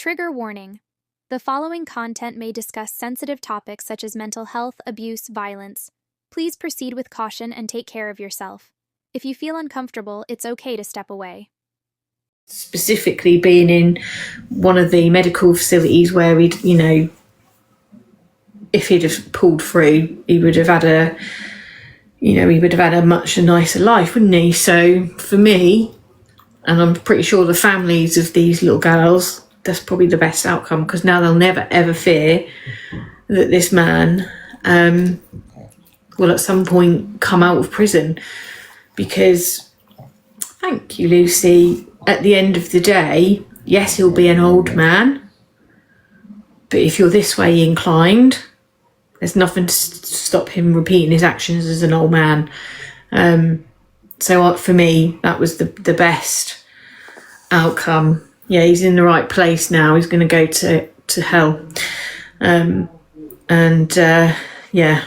Trigger warning. The following content may discuss sensitive topics such as mental health, abuse, violence. Please proceed with caution and take care of yourself. If you feel uncomfortable, it's okay to step away. Specifically being in one of the medical facilities where he'd, if he'd have pulled through, he would have had a much nicer life, wouldn't he? So for me, and I'm pretty sure the families of these little girls, that's probably the best outcome, because now they'll never ever fear that this man will at some point come out of prison. Because, thank you, Lucy, at the end of the day, yes, he'll be an old man, but if you're this way inclined, there's nothing to stop him repeating his actions as an old man. So for me, that was the best outcome. Yeah, he's in the right place now. He's going to go to hell. Yeah,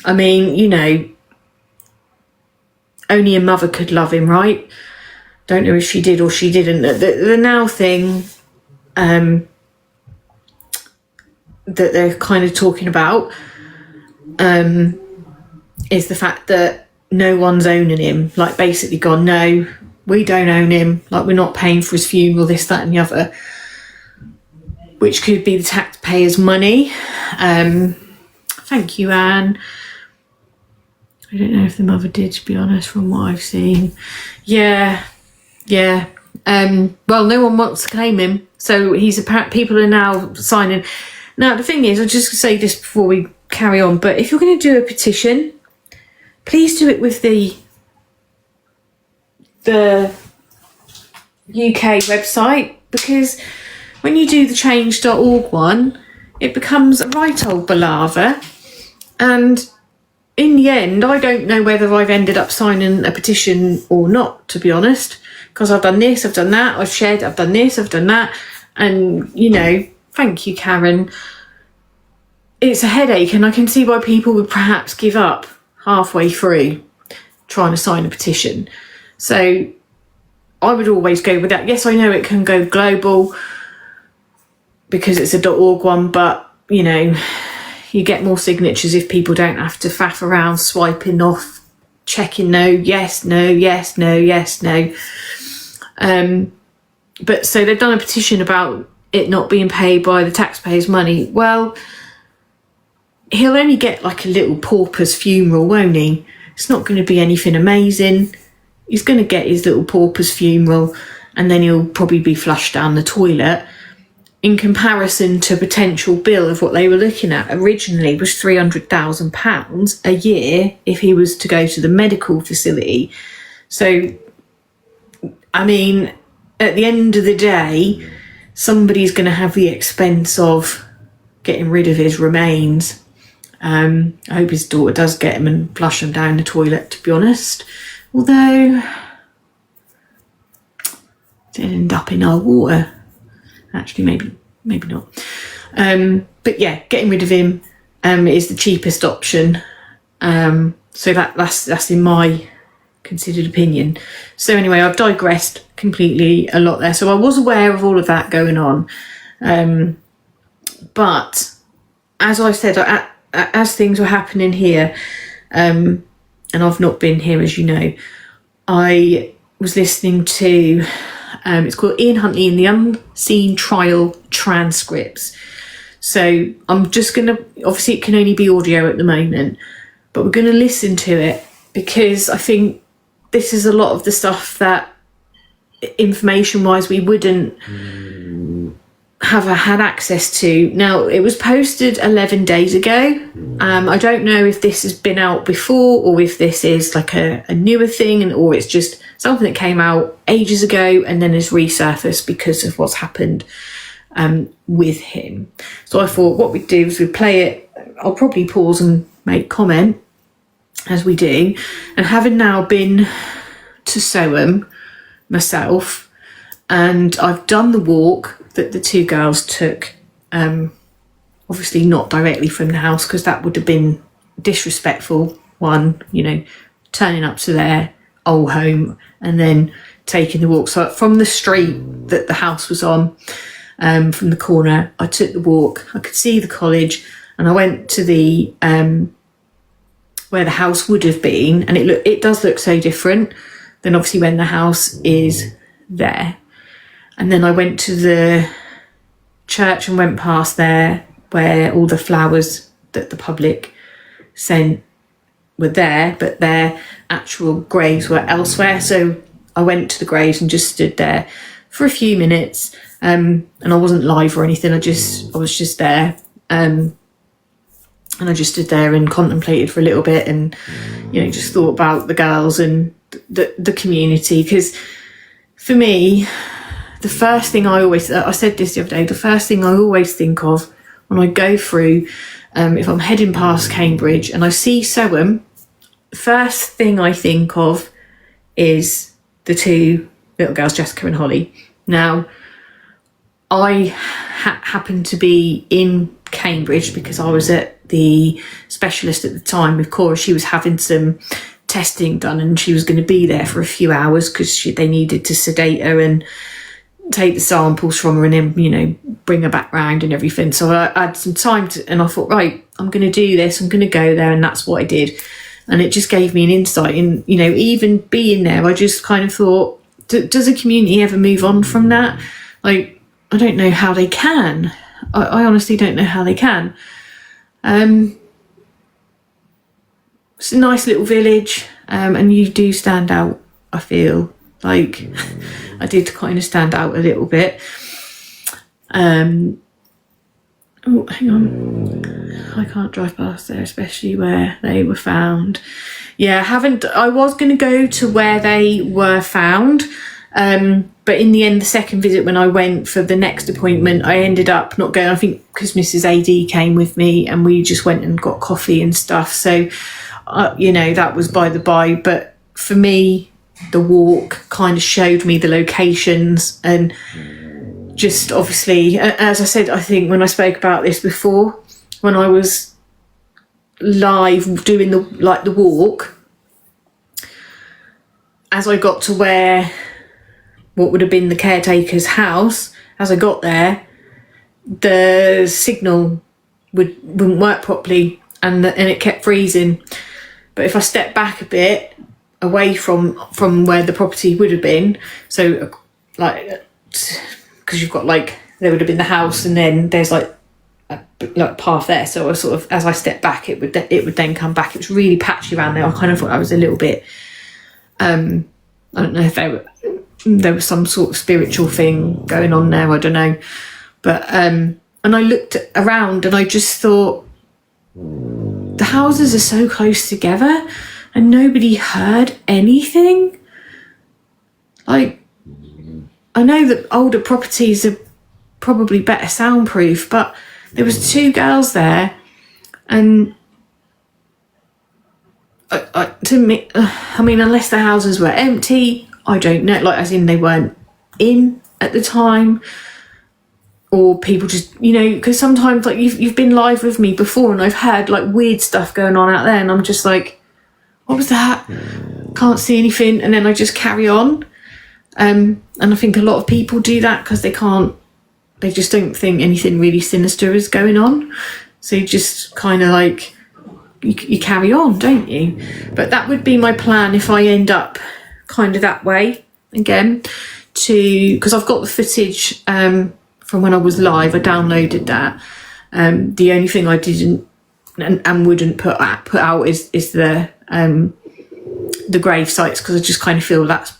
I mean, only a mother could love him, right? Don't know if she did or she didn't. The now thing that they're kind of talking about is the fact that no one's owning him. Like, basically gone, no, we don't own him. Like, we're not paying for his funeral, this, that and the other. Which could be the taxpayers' money. Thank you, Anne. I don't know if the mother did, to be honest, from what I've seen. Yeah. Well, no one wants to claim him, so people are now signing. Now, the thing is, I'll just say this before we carry on, but if you're going to do a petition, please do it with the UK website, because when you do the change.org one, it becomes a right old palaver, and in the end, I don't know whether I've ended up signing a petition or not, to be honest, because I've done this, I've done that, I've shared, I've done this, I've done that, and, thank you, Karen. It's a headache, and I can see why people would perhaps give up halfway through trying to sign a petition. So I would always go with that. Yes, I know it can go global because it's a .org one, but, you get more signatures if people don't have to faff around swiping off, checking no, yes, no, yes, no, yes, no. But so they've done a petition about it not being paid by the taxpayers' money. Well, he'll only get like a little pauper's funeral, won't he? It's not going to be anything amazing. He's going to get his little pauper's funeral, and then he'll probably be flushed down the toilet. In comparison to a potential bill of what they were looking at originally was £300,000 a year if he was to go to the medical facility. So, I mean, at the end of the day, somebody's going to have the expense of getting rid of his remains. I hope his daughter does get him and flush him down the toilet, to be honest. Although, it did end up in our water. Actually, maybe not. But yeah, getting rid of him is the cheapest option. So that's in my considered opinion. So anyway, I've digressed completely a lot there. So I was aware of all of that going on. But as I said, as things were happening here, and I've not been here, as you know, I was listening to... it's called Ian Huntley and the Unseen Trial Transcripts. So I'm just going to, obviously it can only be audio at the moment, but we're going to listen to it because I think this is a lot of the stuff that information-wise we wouldn't have had access to. Now, it was posted 11 days ago. I don't know if this has been out before or if this is like a newer thing, or it's just something that came out ages ago and then has resurfaced because of what's happened with him. So I thought what we'd do is we'd play it. I'll probably pause and make comment as we do. And having now been to Soham myself, and I've done the walk that the two girls took, obviously not directly from the house because that would have been disrespectful. One, turning up to their old home and then taking the walk. So from the street that the house was on, from the corner. I took the walk. I could see the college, and I went to the where the house would have been, and it does look so different than obviously when the house is there. And then I went to the church and went past there where all the flowers that the public sent were there, but their actual graves were elsewhere. So I went to the graves and just stood there for a few minutes, and I wasn't live or anything. I was just there, and I just stood there and contemplated for a little bit, and just thought about the girls and the community. Because for me, the first thing I said this the other day, the first thing I always think of when I go through, if I'm heading past Cambridge and I see Soham, the first thing I think of is the two little girls, Jessica and Holly. Now, I happened to be in Cambridge because I was at the specialist at the time with Cora. She was having some testing done, and she was going to be there for a few hours because they needed to sedate her and take the samples from her, and then bring her back round and everything. So I had some time and I thought, right, I'm going to do this, I'm going to go there, and that's what I did. And it just gave me an insight in, even being there, I just kind of thought, does a community ever move on from that? Like, I don't know how they can. I honestly don't know how they can. It's a nice little village, and you do stand out, I feel. Like, I did kind of stand out a little bit. Oh, hang on. I can't drive past there, especially where they were found. Yeah, I was going to go to where they were found. But in the end, the second visit, when I went for the next appointment, I ended up not going, I think because Mrs. AD came with me, and we just went and got coffee and stuff. So, that was by the by. But for me, the walk kind of showed me the locations, and just obviously, as I said, I think when I spoke about this before, when I was live doing the walk, as I got to where what would have been the caretaker's house, as I got there, the signal wouldn't work properly, and it kept freezing. But if I stepped back a bit away from where the property would have been, so because you've got there would have been the house, and then there's a path there. So I sort of, as I stepped back, it would then come back. It was really patchy around there. I kind of thought I was a little bit. I don't know if there was some sort of spiritual thing going on there. I don't know, but and I looked around and I just thought, the houses are so close together, and nobody heard anything. Like, I know that older properties are probably better soundproof, but there was two girls there, and to me, I mean, unless the houses were empty, I don't know, as in they weren't in at the time, or people just, because sometimes you've been live with me before, and I've heard weird stuff going on out there, and I'm just like, what was that? Can't see anything, and then I just carry on. And I think a lot of people do that because they just don't think anything really sinister is going on. So you just kind of you carry on, don't you? But that would be my plan if I end up kind of that way again, because I've got the footage from when I was live. I downloaded that. The only thing I didn't and wouldn't put out is the grave sites, because I just kind of feel that's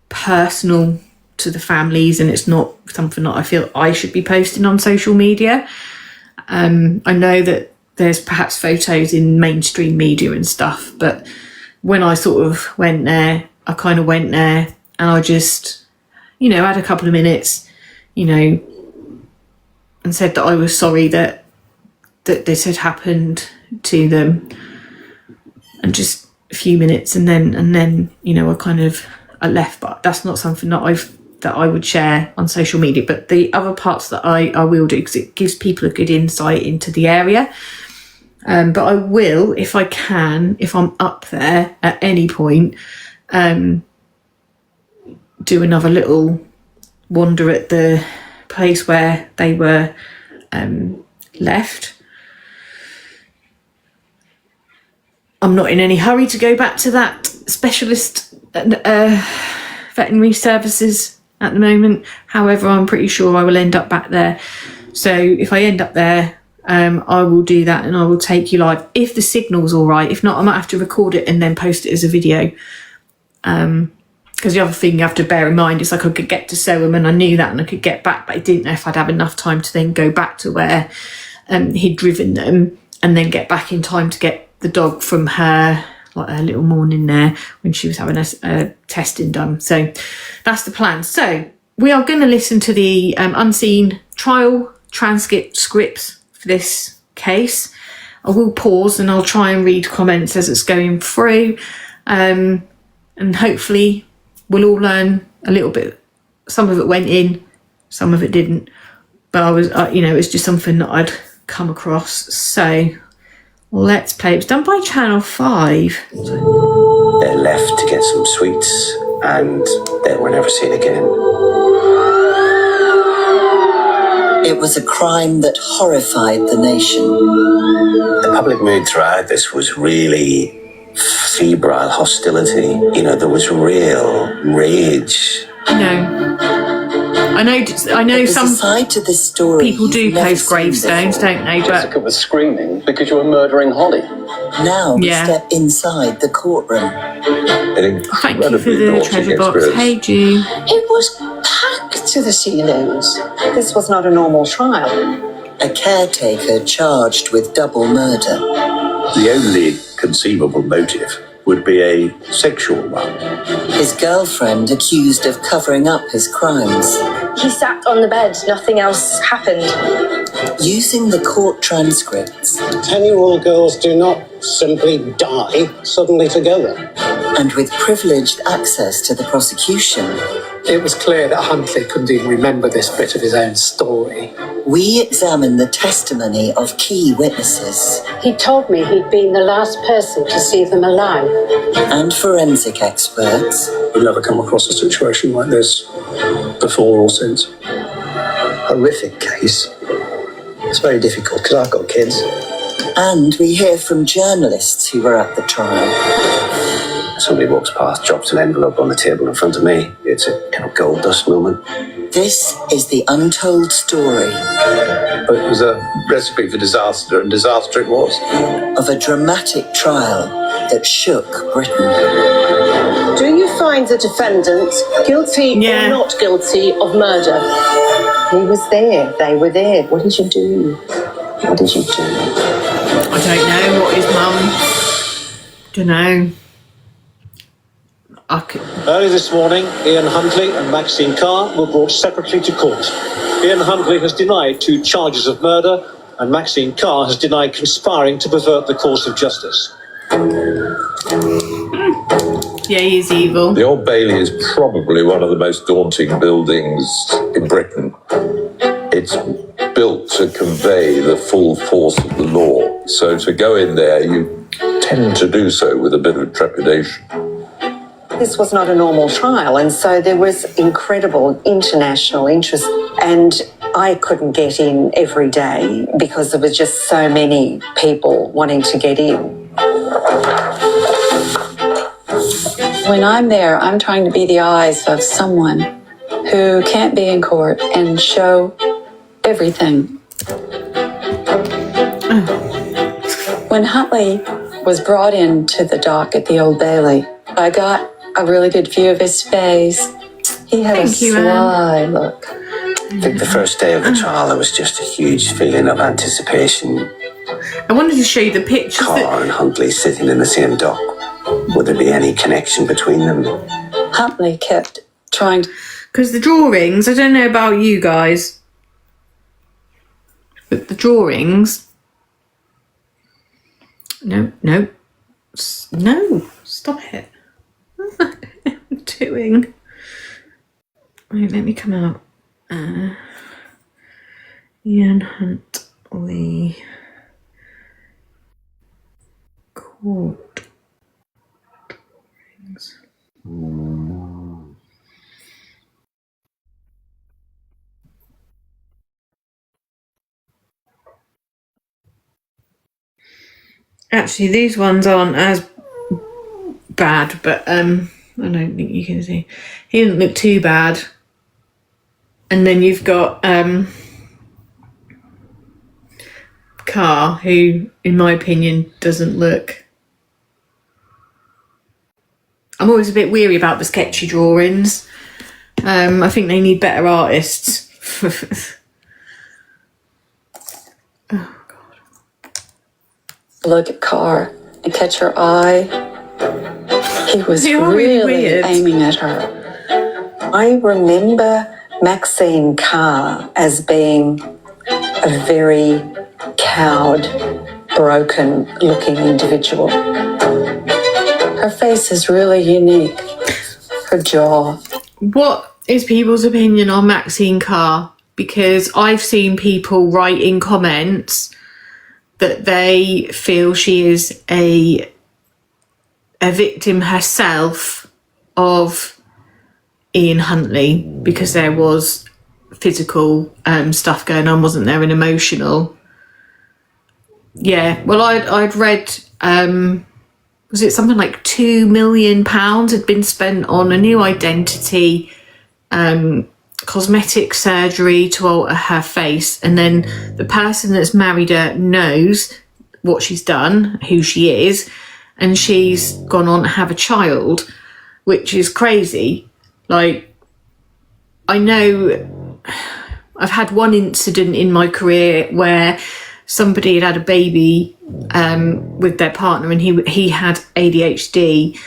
personal to the families, and it's not something that I feel I should be posting on social media. I know that there's perhaps photos in mainstream media and stuff, but when I sort of went there, I kind of went there and I just, had a couple of minutes, and said that I was sorry that this had happened to them, and just a few minutes, and then I left. But that's not something that I would share on social media. But the other parts that I will do, because it gives people a good insight into the area. But I will, if I can, if I'm up there at any point, do another little wander at the place where they were left. I'm not in any hurry to go back to that specialist veterinary services at the moment. However, I'm pretty sure I will end up back there. So if I end up there, I will do that and I will take you live if the signal's all right. If not, I might have to record it and then post it as a video. Because the other thing you have to bear in mind is, like, I could get to Soham and I knew that and I could get back, but I didn't know if I'd have enough time to then go back to where he'd driven them and then get back in time to get the dog from her, like, her little morning there when she was having a testing done. So that's the plan. So we are going to listen to the unseen trial transcript scripts for this case. I will pause and I'll try and read comments as it's going through, and hopefully we'll all learn a little bit. Some of it went in, some of it didn't, but I was it's just something that I'd come across. So let's play. It was done by Channel 5. They left to get some sweets and they were never seen again. It was a crime that horrified the nation. The public mood throughout this was really febrile hostility. You know, there was real rage. I know There's some a side to this story people do you've never post seen gravestones, before. don't they? But Jessica was screaming because you were murdering Holly. Now we Yeah. step inside the courtroom. An thank you for incredibly the daunting treasure box. experience. Hey, Jew. It was packed to the ceilings. This was not a normal trial. A caretaker charged with double murder. The only conceivable motive would be a sexual one. His girlfriend accused of covering up his crimes. He sat on the bed, nothing else happened. Using the court transcripts 10-year-old girls do not simply die suddenly together. and with privileged access to the prosecution, It was clear that Huntley couldn't even remember this bit of his own story. we examine the testimony of key witnesses He told me he'd been the last person to see them alive. and forensic experts. We've never come across a situation like this before or since. Horrific case. It's very difficult because I've got kids. And we hear from journalists who were at the trial. Somebody walks past, drops an envelope on the table in front of me. It's a kind of gold dust moment. This is the untold story But it was a recipe for disaster, and disaster it was. of a dramatic trial that shook Britain. Do you find the defendant guilty Yeah. or not guilty of murder? He was there. They were there. What did you do? What did you do? I don't know what his mum. Don't know. Early this morning, Ian Huntley and Maxine Carr were brought separately to court. Ian Huntley has denied 2 charges of murder, and Maxine Carr has denied conspiring to pervert the course of justice. Yeah, he is evil. The Old Bailey is probably one of the most daunting buildings in Britain. It's built to convey the full force of the law. So to go in there, you tend to do so with a bit of trepidation. This was not a normal trial, and so there was incredible international interest, and I couldn't get in every day because there was just so many people wanting to get in. When I'm there, I'm trying to be the eyes of someone who can't be in court and show everything. When Huntley was brought into the dock at the Old Bailey, I got a really good view of his face. He had Thank a you, sly look. I think the first day of the trial, there was just a huge feeling of anticipation. I wanted to show you the pictures that Carr and Huntley sitting in the same dock. Would there be any connection between them? Huntley kept trying to... because the drawings, I don't know about you guys, but the drawings, no, stop it. What am I doing? Wait, let me come out. Ian Huntley court drawings. Actually, these ones aren't as bad, but I don't think you can see. He didn't look too bad. And then you've got Carr, who, in my opinion, doesn't look... I'm always a bit weary about the sketchy drawings. I think they need better artists. Oh, God. Look at Carr and catch her eye. He was really really weird. aiming at her. I remember Maxine Carr as being a very cowed, broken-looking individual. Her face is really unique. Her jaw. What is people's opinion on Maxine Carr? Because I've seen people write in comments that they feel she is a victim herself of Ian Huntley, because there was physical stuff going on, wasn't there, and emotional. Yeah, well, I'd read, was it something like £2 million had been spent on a new identity, cosmetic surgery to alter her face, and then the person that's married her knows what she's done, who she is, and she's gone on to have a child, which is crazy. Like, I know I've had one incident in my career where somebody had a baby with their partner, and he had ADHD,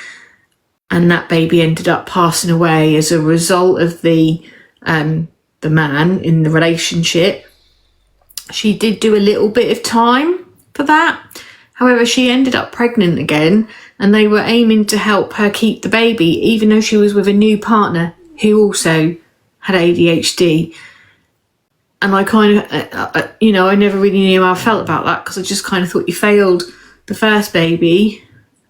and that baby ended up passing away as a result of the man in the relationship. She did do a little bit of time for that. However, she ended up pregnant again, and they were aiming to help her keep the baby, even though she was with a new partner who also had ADHD. And I kind of, I never really knew how I felt about that, because I just kind of thought you failed the first baby,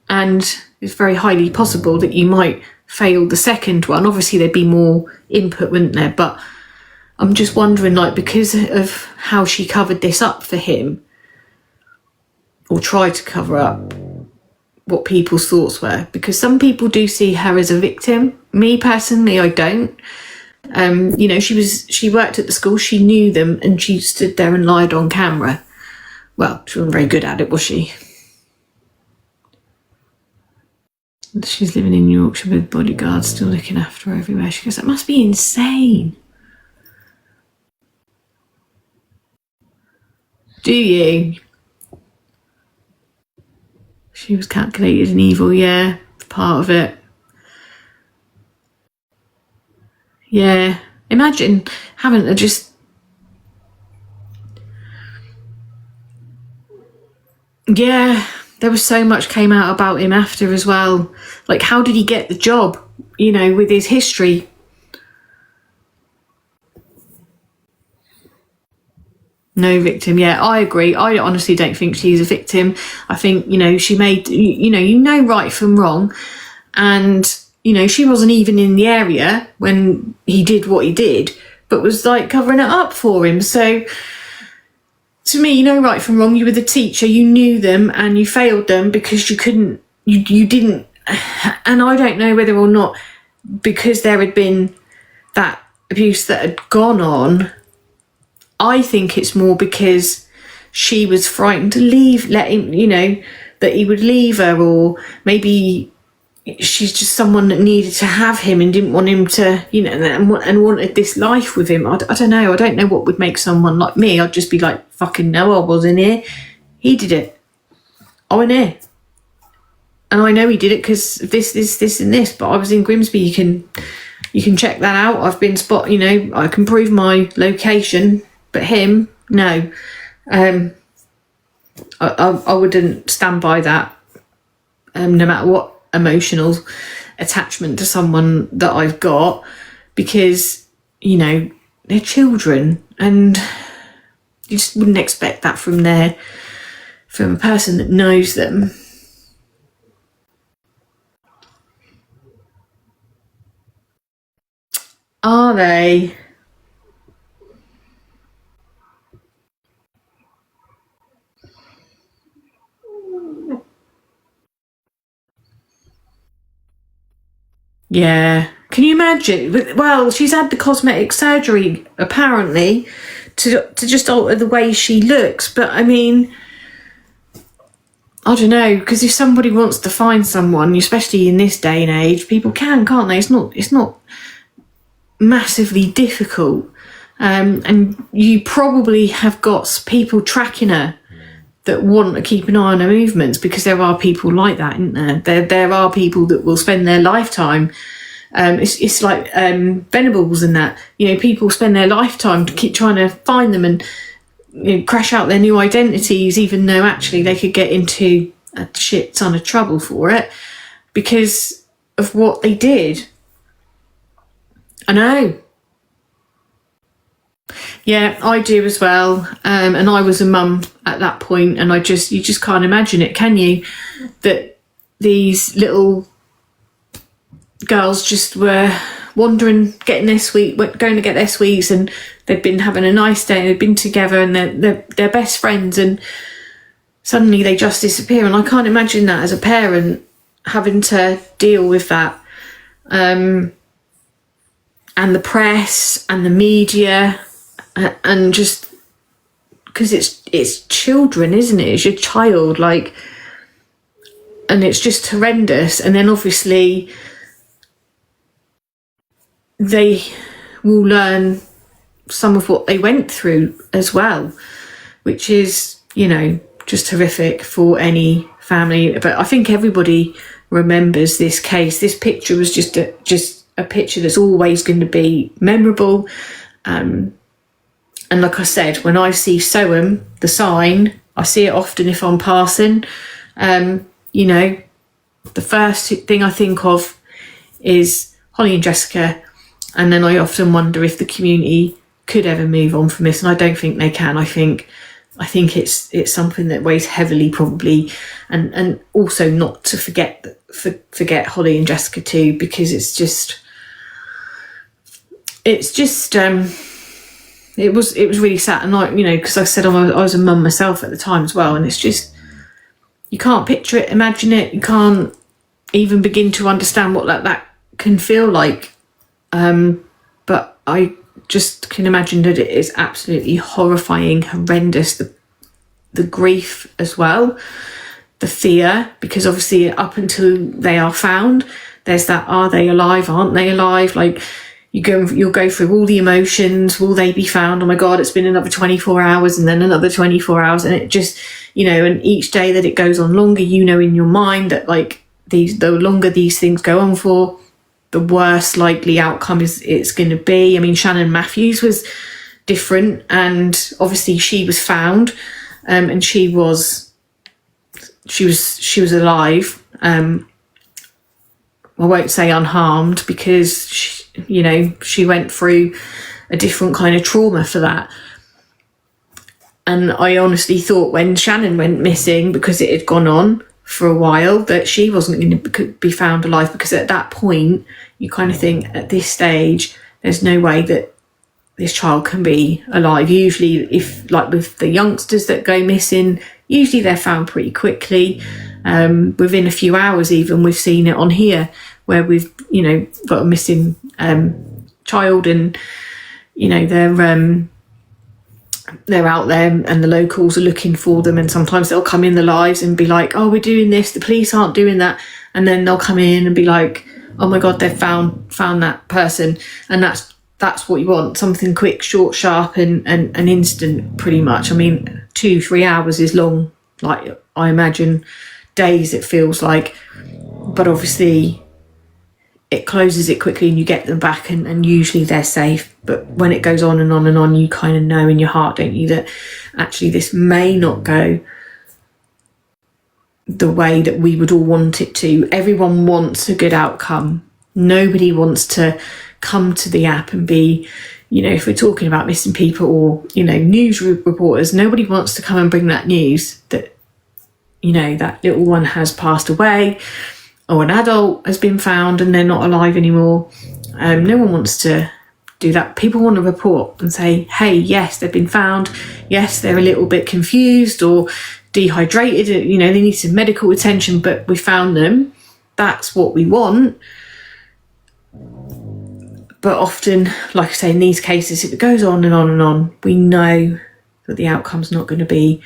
and it's very highly possible that you might fail the second one. Obviously, there'd be more input, wouldn't there? But I'm just wondering, like, because of how she covered this up for him, or tried to cover up, what people's thoughts were. Because some people do see her as a victim. Me, personally, I don't. She worked at the school, she knew them, and she stood there and lied on camera. Well, she wasn't very good at it, was she? She's living in Yorkshire with bodyguards still looking after her everywhere. She goes, that must be insane. Do you? She was calculated and evil, yeah, part of it. Yeah, imagine having to just... Yeah, there was so much came out about him after as well. Like, how did he get the job, with his history? No victim. Yeah, I agree. I honestly don't think she's a victim. I think, she made, right from wrong. And, she wasn't even in the area when he did what he did, but was like covering it up for him. So to me, right from wrong. You were the teacher, you knew them, and you failed them because you couldn't, you didn't. And I don't know whether or not, because there had been that abuse that had gone on, I think it's more because she was frightened to leave, let him, that he would leave her, or maybe she's just someone that needed to have him and didn't want him to, and wanted this life with him. I don't know. I don't know what would make someone like me. I'd just be like, fucking no, I wasn't here. He did it. I went here. And I know he did it because this and this, but I was in Grimsby. You can check that out. I've been I can prove my location. But him, no. I wouldn't stand by that, no matter what emotional attachment to someone that I've got, because, they're children, and you just wouldn't expect that from a person that knows them. Are they? Yeah. Can you imagine? Well, she's had the cosmetic surgery, apparently, to just alter the way she looks. But, I mean, I don't know, because if somebody wants to find someone, especially in this day and age, people can, can't they? It's not massively difficult. And you probably have got people tracking her that want to keep an eye on her movements, because there are people like that, isn't there? There are people that will spend their lifetime. It's like Venables and that. You know, people spend their lifetime to keep trying to find them and, you know, crash out their new identities, even though actually they could get into a shit ton of trouble for it because of what they did. I know. Yeah, I do as well. And I was a mum at that point, and you just can't imagine it, can you? That these little girls just were wandering, getting their going to get their sweets, and they'd been having a nice day, they'd been together, and they're best friends, and suddenly they just disappear. And I can't imagine that as a parent, having to deal with that. And the press and the media, and just because it's children, isn't it? It's your child, like, and it's just horrendous. And then obviously they will learn some of what they went through as well, which is, you know, just horrific for any family. But I think everybody remembers this case. This picture was just a picture that's always going to be memorable. And like I said, when I see Soham, the sign, I see it often if I'm passing. You know, the first thing I think of is Holly and Jessica, and then I often wonder if the community could ever move on from this, and I don't think they can. I think it's something that weighs heavily, probably, and also not to forget Holly and Jessica too, because it was really sad. And like, you know, because I said I was a mum myself at the time as well, and it's just, you can't picture it, imagine it, you can't even begin to understand what that can feel like. But I just can imagine that it is absolutely horrifying, horrendous, the grief as well, the fear, because obviously up until they are found, there's that, are they alive, aren't they alive? Like, you'll go through all the emotions. Will they be found? Oh my God, it's been another 24 hours and then another 24 hours. And it just, you know, and each day that it goes on longer, you know, in your mind that, like, the longer these things go on for, the worse likely outcome it's going to be. I mean, Shannon Matthews was different, and obviously she was found, and she was alive. I won't say unharmed, because she went through a different kind of trauma for that. And I honestly thought when Shannon went missing, because it had gone on for a while, that she wasn't going to be found alive, because at that point you kind of think, at this stage, there's no way that this child can be alive. Usually, if, like with the youngsters that go missing, usually they're found pretty quickly, within a few hours even. We've seen it on here where we've, you know, got a missing child, and, you know, they're out there and the locals are looking for them, and sometimes they'll come in the lives and be like, oh, we're doing this, the police aren't doing that, and then they'll come in and be like, oh my God, they've found that person. And that's what you want, something quick, short, sharp, and instant, pretty much. I mean, 2-3 hours is long, like, I imagine days it feels like, but obviously it closes it quickly and you get them back, and usually they're safe. But when it goes on and on and on, you kind of know in your heart, don't you, that actually this may not go the way that we would all want it to. Everyone wants a good outcome. Nobody wants to come to the app and be, you know, if we're talking about missing people or, you know, news reporters, nobody wants to come and bring that news that, you know, that little one has passed away, or an adult has been found and they're not alive anymore. No one wants to do that. People want to report and say, hey, yes, they've been found. Yes, they're a little bit confused or dehydrated. You know, they need some medical attention, but we found them. That's what we want. But often, like I say, in these cases, if it goes on and on and on, we know that the outcome's not going to be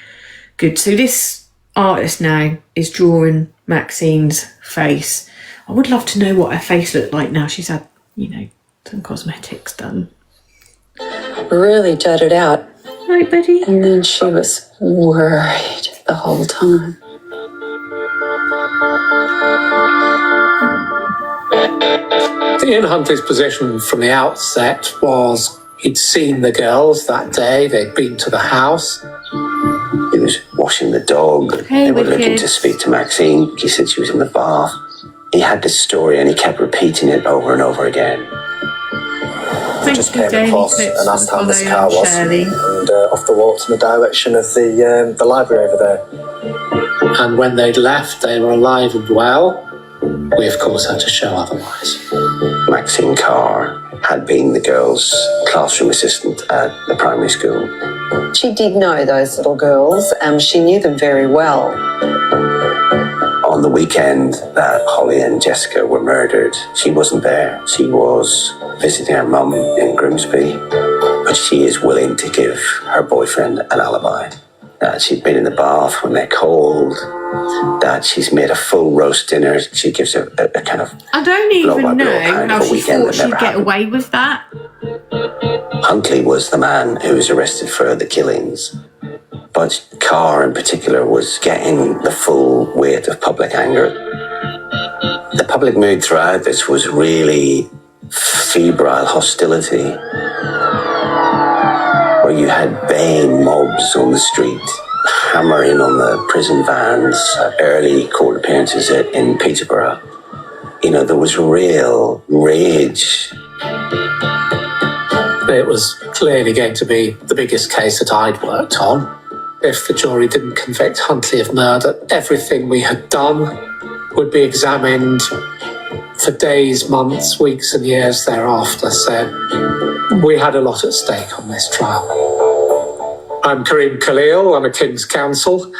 good. So this artist now is drawing Maxine's face. I would love to know what her face looked like now she's had, some cosmetics done. Really jutted out. Right, Betty? And then she was worried the whole time. Ian Huntley's position from the outset was he'd seen the girls that day, they'd been to the house. He was washing the dog. They were looking to speak to Maxine. He said she was in the bath. He had this story and he kept repeating it over and over again. Just came across and asked how this car was, and off the walked in the direction of the library over there. And when they'd left, they were alive and well. We, of course, had to show otherwise. Maxine Carr had been the girls' classroom assistant at the primary school. She did know those little girls. She knew them very well. On the weekend that Holly and Jessica were murdered, she wasn't there. She was visiting her mum in Grimsby, but she is willing to give her boyfriend an alibi. That she'd been in the bath when they're cold, that she's made a full roast dinner. She gives a kind of... I don't even know how she thought she'd get away with that. Huntley was the man who was arrested for the killings, but Carr in particular was getting the full weight of public anger. The public mood throughout this was really febrile hostility, where you had baying mobs on the street, hammering on the prison vans, early court appearances in Peterborough. There was real rage. It was clearly going to be the biggest case that I'd worked on. If the jury didn't convict Huntley of murder, everything we had done would be examined for days, months, weeks and years thereafter. So we had a lot at stake on this trial. I'm Kareem Khalil, I'm a King's Counsel,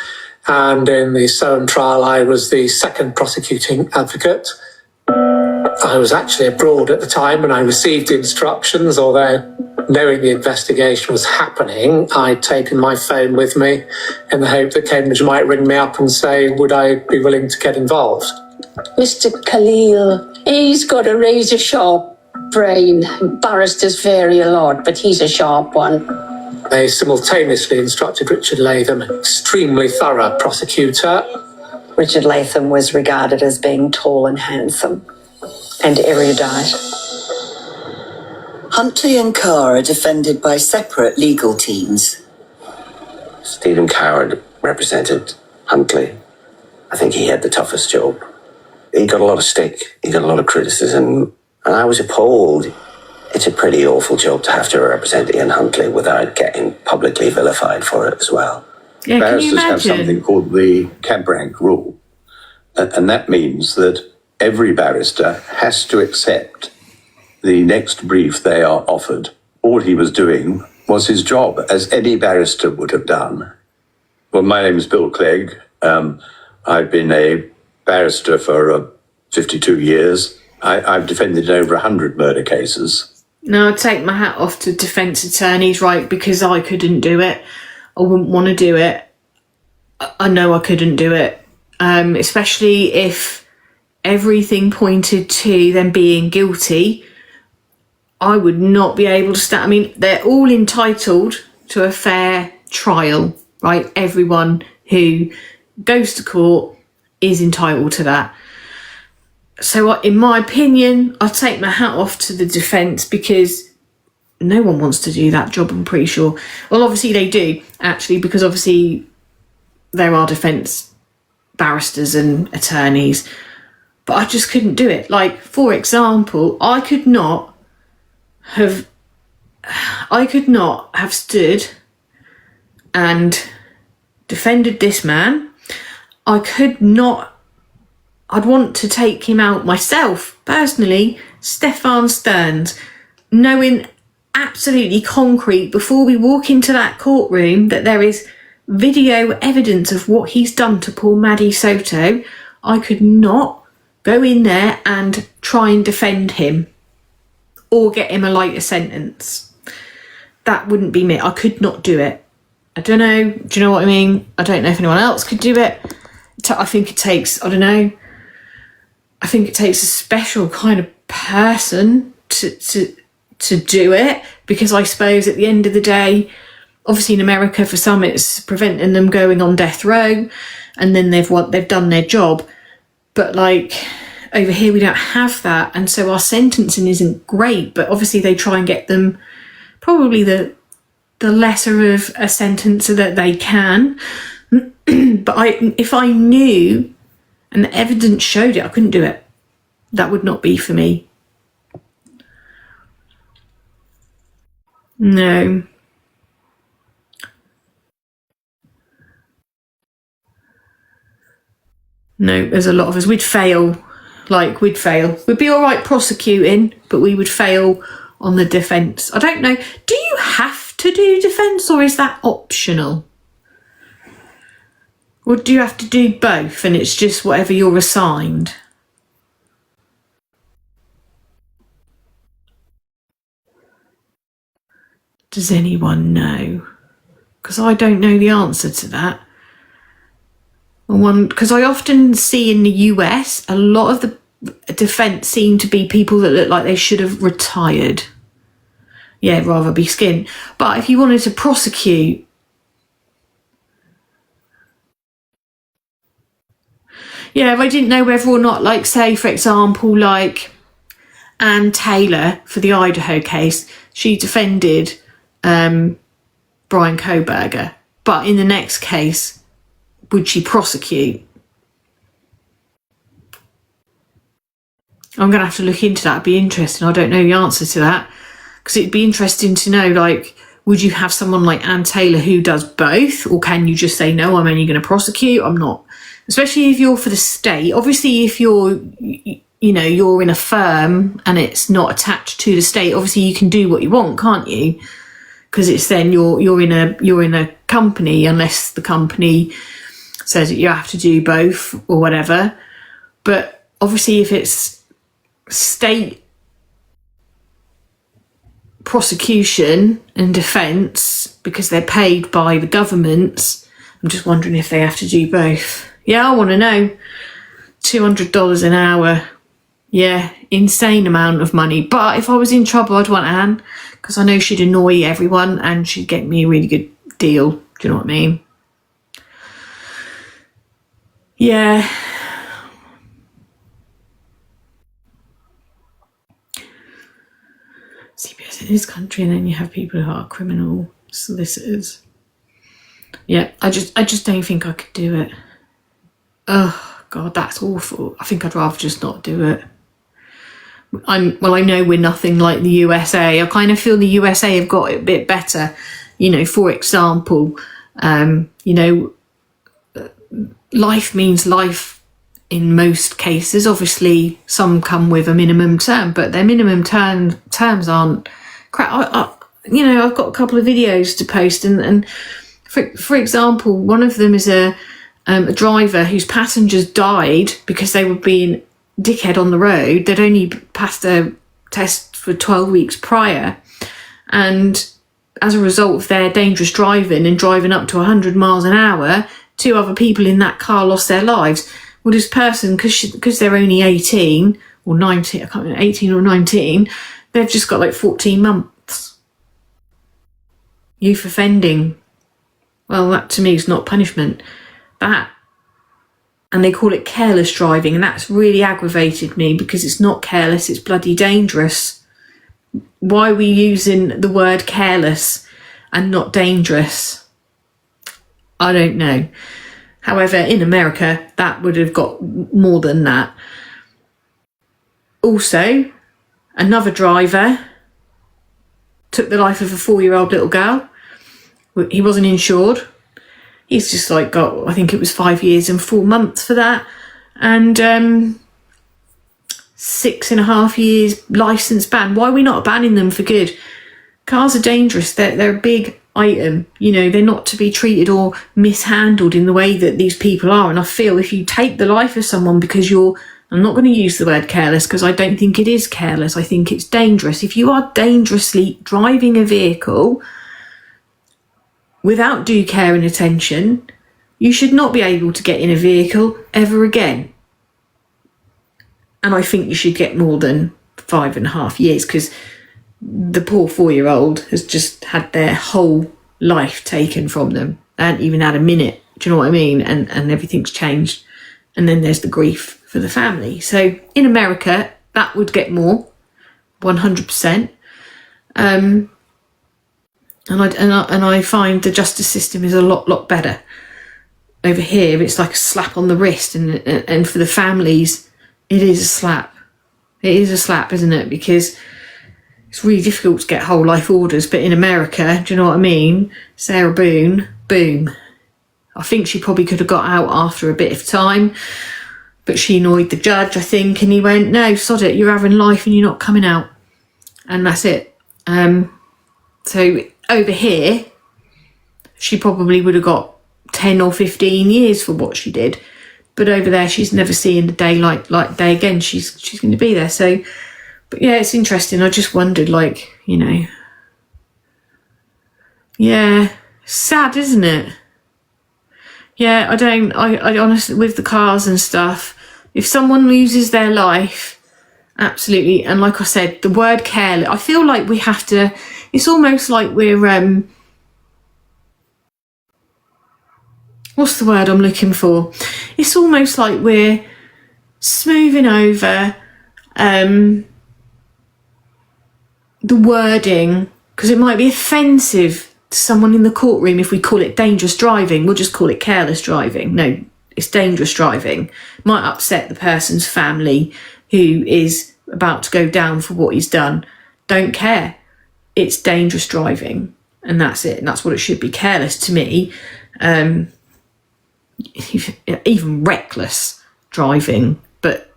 and in the Soham trial I was the second prosecuting advocate. I was actually abroad at the time and I received instructions, although knowing the investigation was happening, I'd taken my phone with me in the hope that Cambridge might ring me up and say, would I be willing to get involved? Mr. Khalil, he's got a razor sharp brain. Barristers vary a lot, but he's a sharp one. They simultaneously instructed Richard Latham, an extremely thorough prosecutor. Richard Latham was regarded as being tall and handsome and erudite. Huntley and Carr are defended by separate legal teams. Stephen Coward represented Huntley. I think he had the toughest job. He got a lot of stick, he got a lot of criticism, and I was appalled. It's a pretty awful job to have to represent Ian Huntley without getting publicly vilified for it as well. Yeah, barristers have something called the cab rank rule, and that means that every barrister has to accept the next brief they are offered. All he was doing was his job, as any barrister would have done. Well, my name is Bill Clegg. I've been a barrister for 52 years. I've defended over 100 murder cases. No, I take my hat off to defence attorneys, right, because I couldn't do it. I wouldn't want to do it. I know I couldn't do it, especially if everything pointed to them being guilty. I would not be able to stand. I mean, they're all entitled to a fair trial, right? Everyone who goes to court is entitled to that. So in my opinion, I take my hat off to the defence because no one wants to do that job, I'm pretty sure. Well, obviously they do, actually, because obviously there are defence barristers and attorneys, but I just couldn't do it. Like, for example, I could not have stood and defended this man. I'd want to take him out myself, personally, Stefan Stearns, knowing absolutely concrete before we walk into that courtroom that there is video evidence of what he's done to poor Maddie Soto. I could not go in there and try and defend him. or get him a lighter sentence. That wouldn't be me. I could not do it. I don't know. Do you know what I mean? I don't know if anyone else could do it. I think it takes, I don't know. I think it takes a special kind of person to do it, because I suppose at the end of the day, obviously in America for some it's preventing them going on death row, and then they've done their job. But like over here we don't have that, and so our sentencing isn't great. But obviously they try and get them probably the lesser of a sentence so that they can. But if I knew and the evidence showed it, I couldn't do it. That would not be for me. No. No, there's a lot of us. We'd fail. We'd fail. We'd be all right prosecuting, but we would fail on the defence. I don't know. Do you have to do defence, or is that optional? Or do you have to do both and it's just whatever you're assigned? Does anyone know? Because I don't know the answer to that. Because I often see in the US, a lot of the defence seem to be people that look like they should have retired. Yeah, rather be skinned. But if you wanted to prosecute, yeah, if I didn't know whether or not, like, say, for example, like Ann Taylor for the Idaho case, she defended Brian Kohberger. But in the next case, would she prosecute? I'm going to have to look into that. It'd be interesting. I don't know the answer to that. Because it'd be interesting to know, like, would you have someone like Ann Taylor who does both? Or can you just say, no, I'm only going to prosecute? I'm not. Especially if you're for the state. Obviously, if you're, you're in a firm and it's not attached to the state, obviously you can do what you want, can't you? Because it's then you're in a company, unless the company says that you have to do both or whatever. But obviously, if it's state prosecution and defence, because they're paid by the governments, I'm just wondering if they have to do both. Yeah, I want to know. $200 an hour. Yeah, insane amount of money. But if I was in trouble, I'd want Anne, because I know she'd annoy everyone and she'd get me a really good deal. Do you know what I mean? Yeah. CBS in this country, and then you have people who are criminal solicitors. Yeah, I just don't think I could do it. Oh God, that's awful. I think I'd rather just not do it. I know we're nothing like the USA. I kind of feel the USA have got it a bit better. For example, life means life in most cases. Obviously, some come with a minimum term, but their minimum terms aren't crap. I've got a couple of videos to post, and for example, one of them is a driver whose passengers died because they were being dickhead on the road. They'd only passed a test for 12 weeks prior, and as a result of their dangerous driving and driving up to 100 miles an hour, 2 other people in that car lost their lives. Well, this person, because they're only 18 or 19, I can't remember, 18 or 19, they've just got like 14 months. Youth offending. Well, that to me is not punishment. And they call it careless driving, and that's really aggravated me, because it's not careless, it's bloody dangerous. Why are we using the word careless and not dangerous? I don't know. However, in America, that would have got more than that. Also, another driver took the life of a 4-year-old little girl. He wasn't insured. He's just got, I think it was 5 years and 4 months for that. And 6.5 years licence ban. Why are we not banning them for good? Cars are dangerous. They're a big item. You know, they're not to be treated or mishandled in the way that these people are. And I feel if you take the life of someone because I'm not going to use the word careless because I don't think it is careless. I think it's dangerous. If you are dangerously driving a vehicle without due care and attention, you should not be able to get in a vehicle ever again. And I think you should get more than 5.5 years, because the poor 4-year-old has just had their whole life taken from them. They hadn't even had a minute. Do you know what I mean? And everything's changed. And then there's the grief for the family. So in America, that would get more, 100%. And I find the justice system is a lot better. Over here, it's like a slap on the wrist, and for the families, it is a slap. It is a slap, isn't it? Because it's really difficult to get whole life orders. But in America, do you know what I mean? Sarah Boone, boom. I think she probably could have got out after a bit of time, but she annoyed the judge, I think, and he went, no, sod it, you're having life and you're not coming out. And that's it. So over here, she probably would have got 10 or 15 years for what she did. But over there, she's never seeing the daylight like day again. She's going to be there. So, but yeah, it's interesting. I just wondered, like, you know, yeah, sad, isn't it? Yeah, I honestly, with the cars and stuff, if someone loses their life, absolutely. And like I said, the word careless, I feel like we have to, it's almost like we're, what's the word I'm looking for? It's almost like we're smoothing over the wording, because it might be offensive to someone in the courtroom if we call it dangerous driving. We'll just call it careless driving. No, it's dangerous driving. Might upset the person's family who is about to go down for what he's done. Don't care. It's dangerous driving, and that's it. And that's what it should be. Careless, to me, even reckless driving, but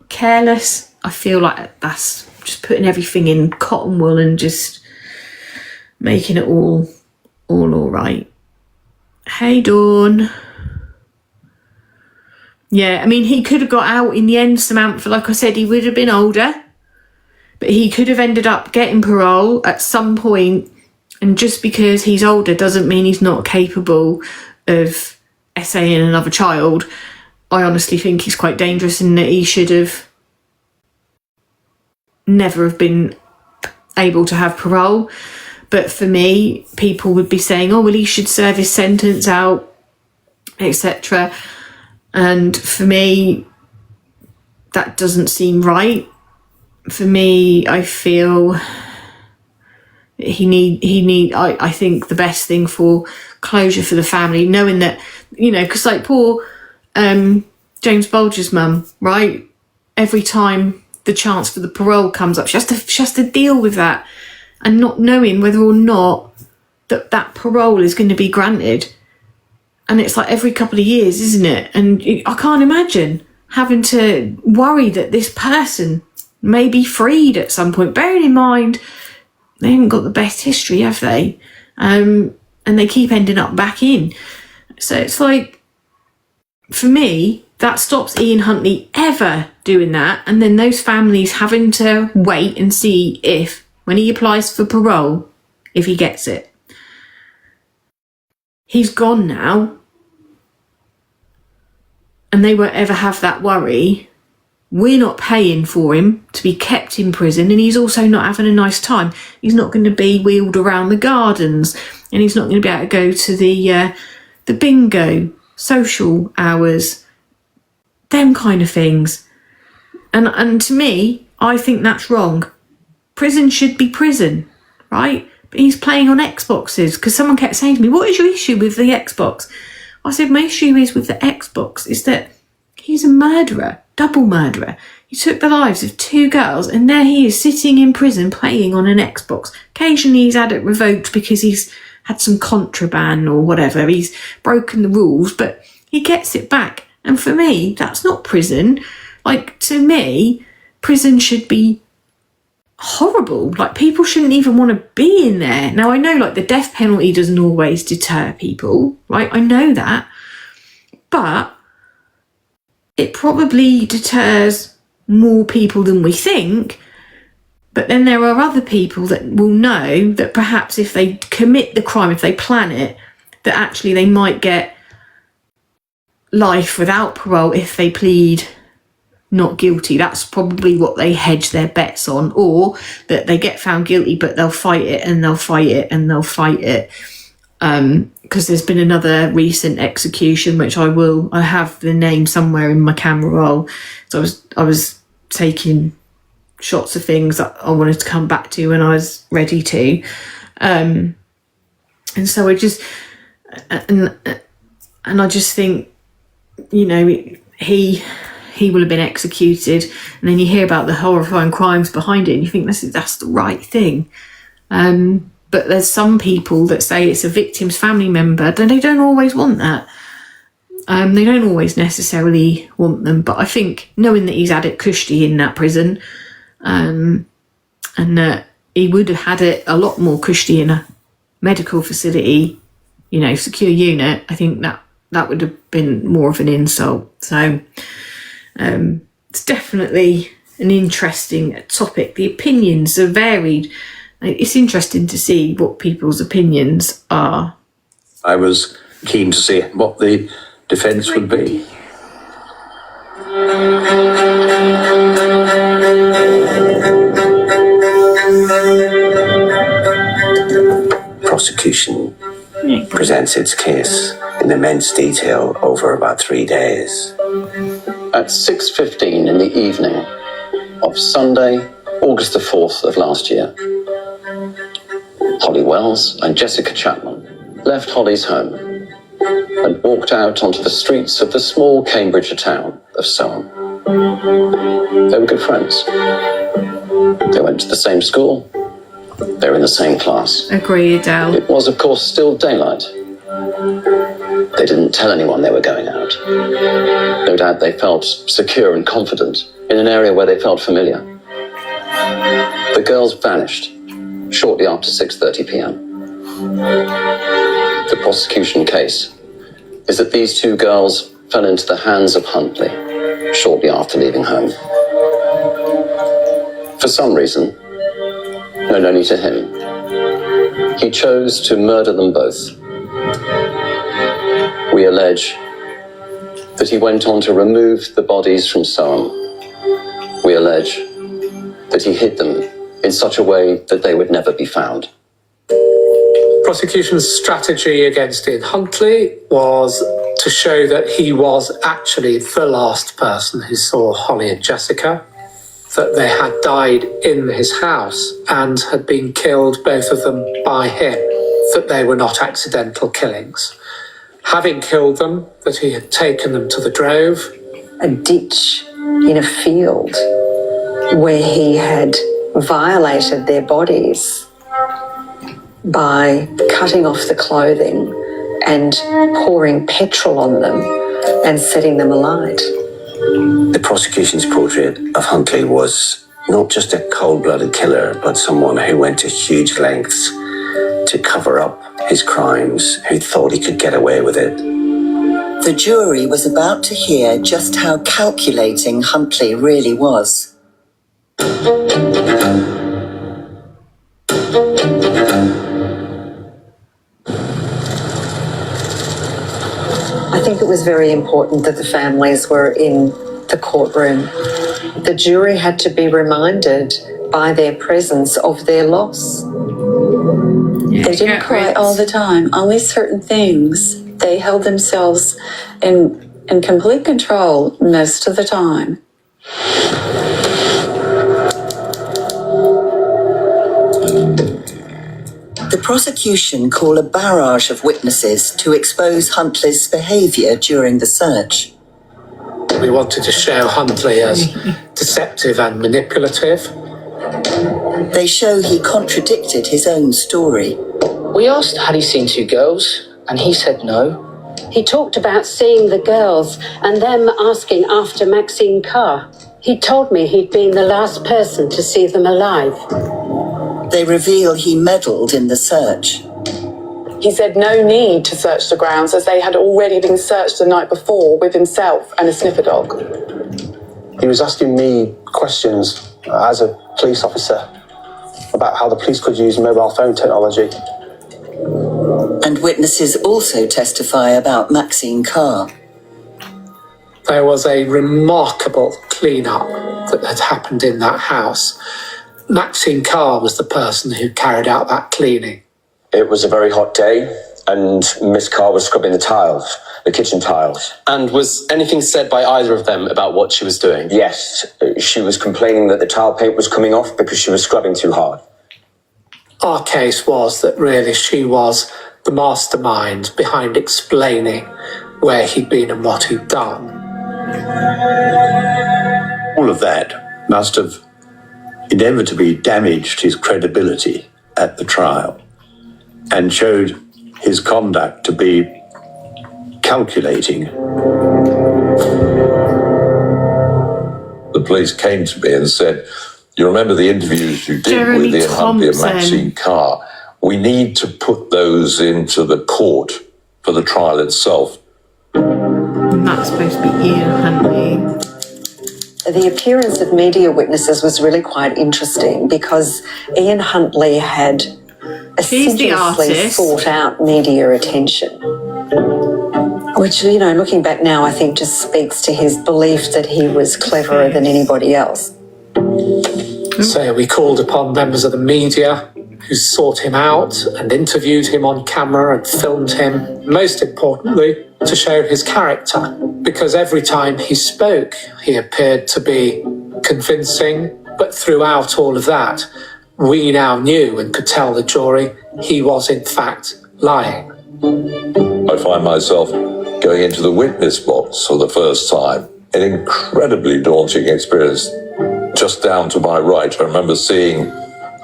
careless, I feel like that's just putting everything in cotton wool and just making it all right. Hey, Dawn. Yeah, I mean, he could have got out in the end, Samantha. Like I said, he would have been older, but he could have ended up getting parole at some point. And just because he's older doesn't mean he's not capable of essaying another child. I honestly think he's quite dangerous, and that he should have never have been able to have parole. But for me, people would be saying, oh, well, he should serve his sentence out, etc. And for me, that doesn't seem right. For me, I feel I think the best thing for closure for the family, knowing that, you know, because like poor James Bulger's mum, right? Every time the chance for the parole comes up, she has to deal with that, and not knowing whether or not that parole is going to be granted. And it's like every couple of years, isn't it? And I can't imagine having to worry that this person may be freed at some point. Bearing in mind, they haven't got the best history, have they? And they keep ending up back in. So it's like, for me, that stops Ian Huntley ever doing that. And then those families having to wait and see if, when he applies for parole, if he gets it. He's gone now, and they won't ever have that worry. We're not paying for him to be kept in prison, and he's also not having a nice time. He's not going to be wheeled around the gardens, and he's not going to be able to go to the bingo, social hours, them kind of things. And to me, I think that's wrong. Prison should be prison, right? But he's playing on Xboxes, because someone kept saying to me, what is your issue with the Xbox? I said, my issue is with the Xbox is that he's a murderer, double murderer. He took the lives of 2 girls, and there he is sitting in prison playing on an Xbox. Occasionally he's had it revoked because he's had some contraband or whatever. He's broken the rules, but he gets it back. And for me, that's not prison. Like, to me, prison should be horrible. Like, people shouldn't even want to be in there. Now, I know, like, the death penalty doesn't always deter people, right? I know that. But it probably deters more people than we think. But then there are other people that will know that perhaps if they commit the crime, if they plan it, that actually they might get life without parole if they plead not guilty. That's probably what they hedge their bets on, or that they get found guilty but they'll fight it and they'll fight it and they'll fight it. Because there's been another recent execution, which I have the name somewhere in my camera roll. So I was taking shots of things that I wanted to come back to when I was ready to. And so I just and I just think, you know, he will have been executed, and then you hear about the horrifying crimes behind it and you think that's the right thing. But there's some people that say it's a victim's family member, and they don't always want that. They don't always necessarily want them, but I think knowing that he's had it cushy in that prison, and that he would have had it a lot more cushy in a medical facility, you know, secure unit, I think that would have been more of an insult. So it's definitely an interesting topic. The opinions are varied. It's interesting to see what people's opinions are. I was keen to see what the defence would be. Prosecution presents its case in immense detail over about 3 days. At 6:15 in the evening of Sunday, August the 4th of last year, Holly Wells and Jessica Chapman left Holly's home and walked out onto the streets of the small Cambridgeshire town of Soham. They were good friends. They went to the same school. They were in the same class. Agree, Adele. It was, of course, still daylight. They didn't tell anyone they were going out. No doubt they felt secure and confident in an area where they felt familiar. The girls vanished shortly after 6:30 p.m. The prosecution case is that these two girls fell into the hands of Huntley shortly after leaving home. For some reason, known only to him, he chose to murder them both. We allege that he went on to remove the bodies from Soham. We allege that he hid them in such a way that they would never be found. Prosecution's strategy against Ian Huntley was to show that he was actually the last person who saw Holly and Jessica, that they had died in his house and had been killed, both of them, by him, that they were not accidental killings. Having killed them, that he had taken them to the drove. A ditch in a field where he had violated their bodies by cutting off the clothing and pouring petrol on them and setting them alight. The prosecution's portrait of Huntley was not just a cold-blooded killer, but someone who went to huge lengths to cover up his crimes, who thought he could get away with it. The jury was about to hear just how calculating Huntley really was. I think it was very important that the families were in the courtroom. The jury had to be reminded by their presence of their loss. They didn't cry all the time, only certain things. They held themselves in complete control most of the time. The prosecution call a barrage of witnesses to expose Huntley's behaviour during the search. We wanted to show Huntley as deceptive and manipulative. They show he contradicted his own story. We asked, had he seen two girls? And he said no. He talked about seeing the girls and them asking after Maxine Carr. He told me he'd been the last person to see them alive. They reveal he meddled in the search. He said no need to search the grounds as they had already been searched the night before with himself and a sniffer dog. He was asking me questions as a police officer about how the police could use mobile phone technology. And witnesses also testify about Maxine Carr. There was a remarkable clean-up that had happened in that house. Maxine Carr was the person who carried out that cleaning. It was a very hot day, and Miss Carr was scrubbing the kitchen tiles. And was anything said by either of them about what she was doing? Yes, she was complaining that the tile paint was coming off because she was scrubbing too hard. Our case was that really she was the mastermind behind explaining where he'd been and what he'd done. All of that must have inevitably damaged his credibility at the trial and showed his conduct to be calculating. The police came to me and said, you remember the interviews you did with Ian Huntley and Maxine Carr? We need to put those into the court for the trial itself. And that's supposed to be Ian Huntley. The appearance of media witnesses was really quite interesting because Ian Huntley had assiduously sought out media attention, which, you know, looking back now, I think just speaks to his belief that he was cleverer than anybody else. So we called upon members of the media who sought him out and interviewed him on camera and filmed him, most importantly, to show his character, because every time he spoke, he appeared to be convincing, but throughout all of that, we now knew and could tell the jury he was in fact lying. I find myself going into the witness box for the first time, an incredibly daunting experience. Just down to my right, I remember seeing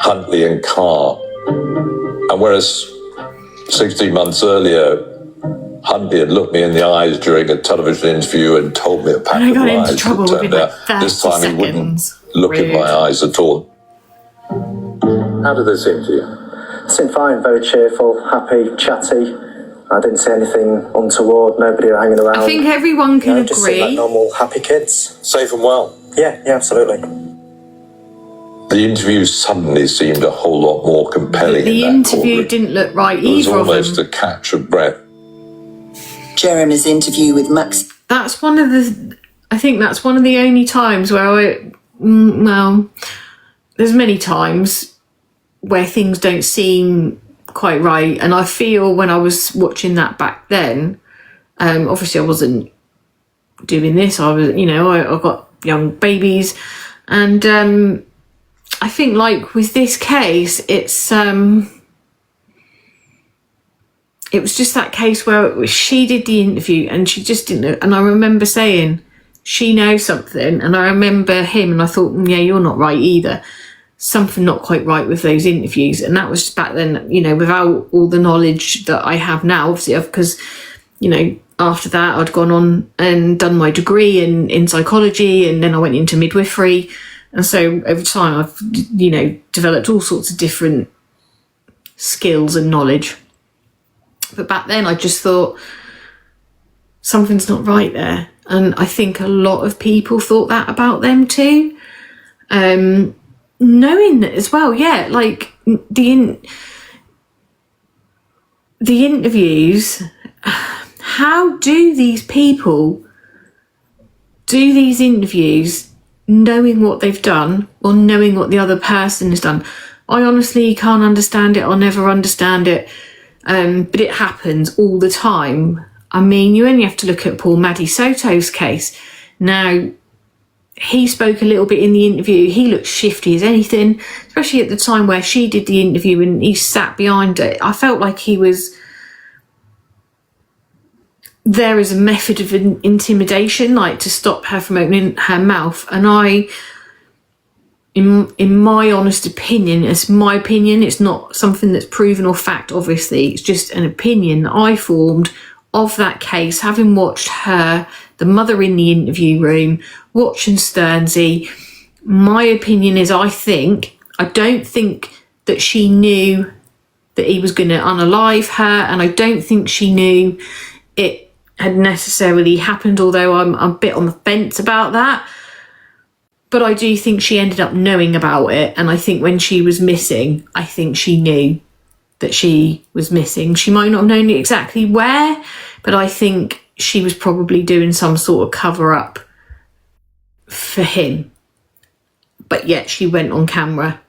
Huntley and Carr, and whereas 16 months earlier, Huntley had looked me in the eyes during a television interview and told me a pack of lies. It turned out this time he wouldn't look in my eyes at all. How did they seem to you? Seemed fine, very cheerful, happy, chatty. I didn't see anything untoward, nobody hanging around. I think everyone can just seemed like agree. normal, happy kids. Safe and well? Yeah, absolutely. The interview suddenly seemed a whole lot more compelling. The interview didn't look right either. It was of them. almost a catch of breath. Jeremy's interview with Max. That's one of the. I think that's one of the only times where well, there's many times where things don't seem quite right, and I feel when I was watching that back then, obviously I wasn't doing this. I was, I got young babies, and I think like with this case, it was just that case where she did the interview and she just didn't know. And I remember saying, she knows something. And I remember him and I thought, yeah, you're not right either. Something not quite right with those interviews. And that was just back then, without all the knowledge that I have now, obviously, because, after that I'd gone on and done my degree in psychology, and then I went into midwifery. And so over time I've, developed all sorts of different skills and knowledge. But back then I just thought something's not right there. And I think a lot of people thought that about them too. Knowing that as well, yeah, like the interviews, how do these people do these interviews knowing what they've done or knowing what the other person has done? I honestly can't understand it. I'll never understand it. But it happens all the time. I mean, you only have to look at poor Maddie Soto's case. Now, he spoke a little bit in the interview. He looked shifty as anything, especially at the time where she did the interview and he sat behind it. I felt like he was there as a method of intimidation, like to stop her from opening her mouth. And I, in my honest opinion, it's my opinion, it's not something that's proven or fact, obviously, it's just an opinion that I formed of that case, having watched her, the mother in the interview room, watching Sternsey, my opinion is I don't think that she knew that he was going to unalive her, and I don't think she knew it had necessarily happened, although I'm a bit on the fence about that. But I do think she ended up knowing about it, and I think when she was missing, I think she knew that she was missing. She might not have known exactly where, but I think she was probably doing some sort of cover-up for him. But yet she went on camera.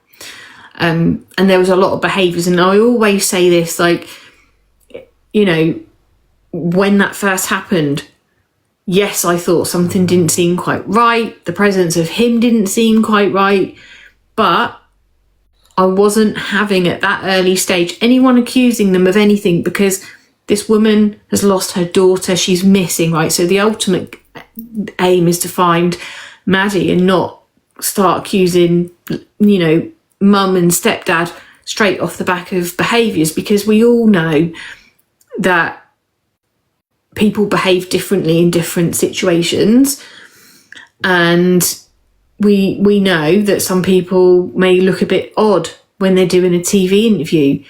And there was a lot of behaviours, and I always say this, like, you know, when that first happened, yes, I thought something didn't seem quite right. The presence of him didn't seem quite right. But I wasn't having, at that early stage, anyone accusing them of anything, because this woman has lost her daughter. She's missing, right? So the ultimate aim is to find Maddie and not start accusing, you know, mum and stepdad straight off the back of behaviours, because we all know that people behave differently in different situations, and we know that some people may look a bit odd when they're doing a TV interview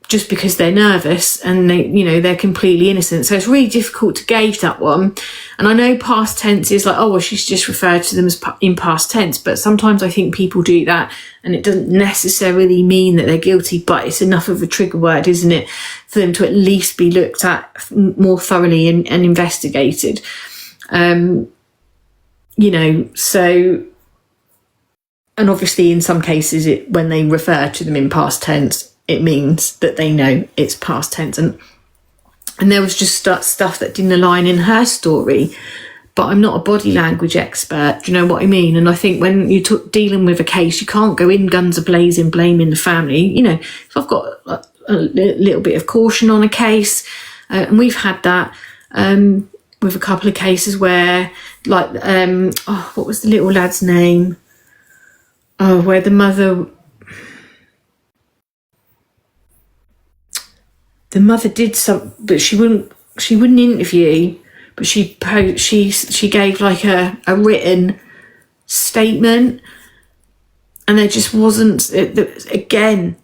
just because they're nervous and they're completely innocent. So it's really difficult to gauge that one. And I know past tense is like, oh, well, she's just referred to them as in past tense, but sometimes I think people do that and it doesn't necessarily mean that they're guilty, but it's enough of a trigger word, isn't it, for them to at least be looked at more thoroughly and investigated. So, and obviously in some cases when they refer to them in past tense, it means that they know it's past tense. And there was just stuff that didn't align in her story. But I'm not a body language expert, do you know what I mean? And I think when you're dealing with a case, you can't go in guns a-blazing, blaming the family. You know, if I've got a little bit of caution on a case, and we've had that with a couple of cases where, like, what was the little lad's name? Oh, where the mother did some, but she wouldn't interview, but she gave like a written statement, and there just wasn't, again,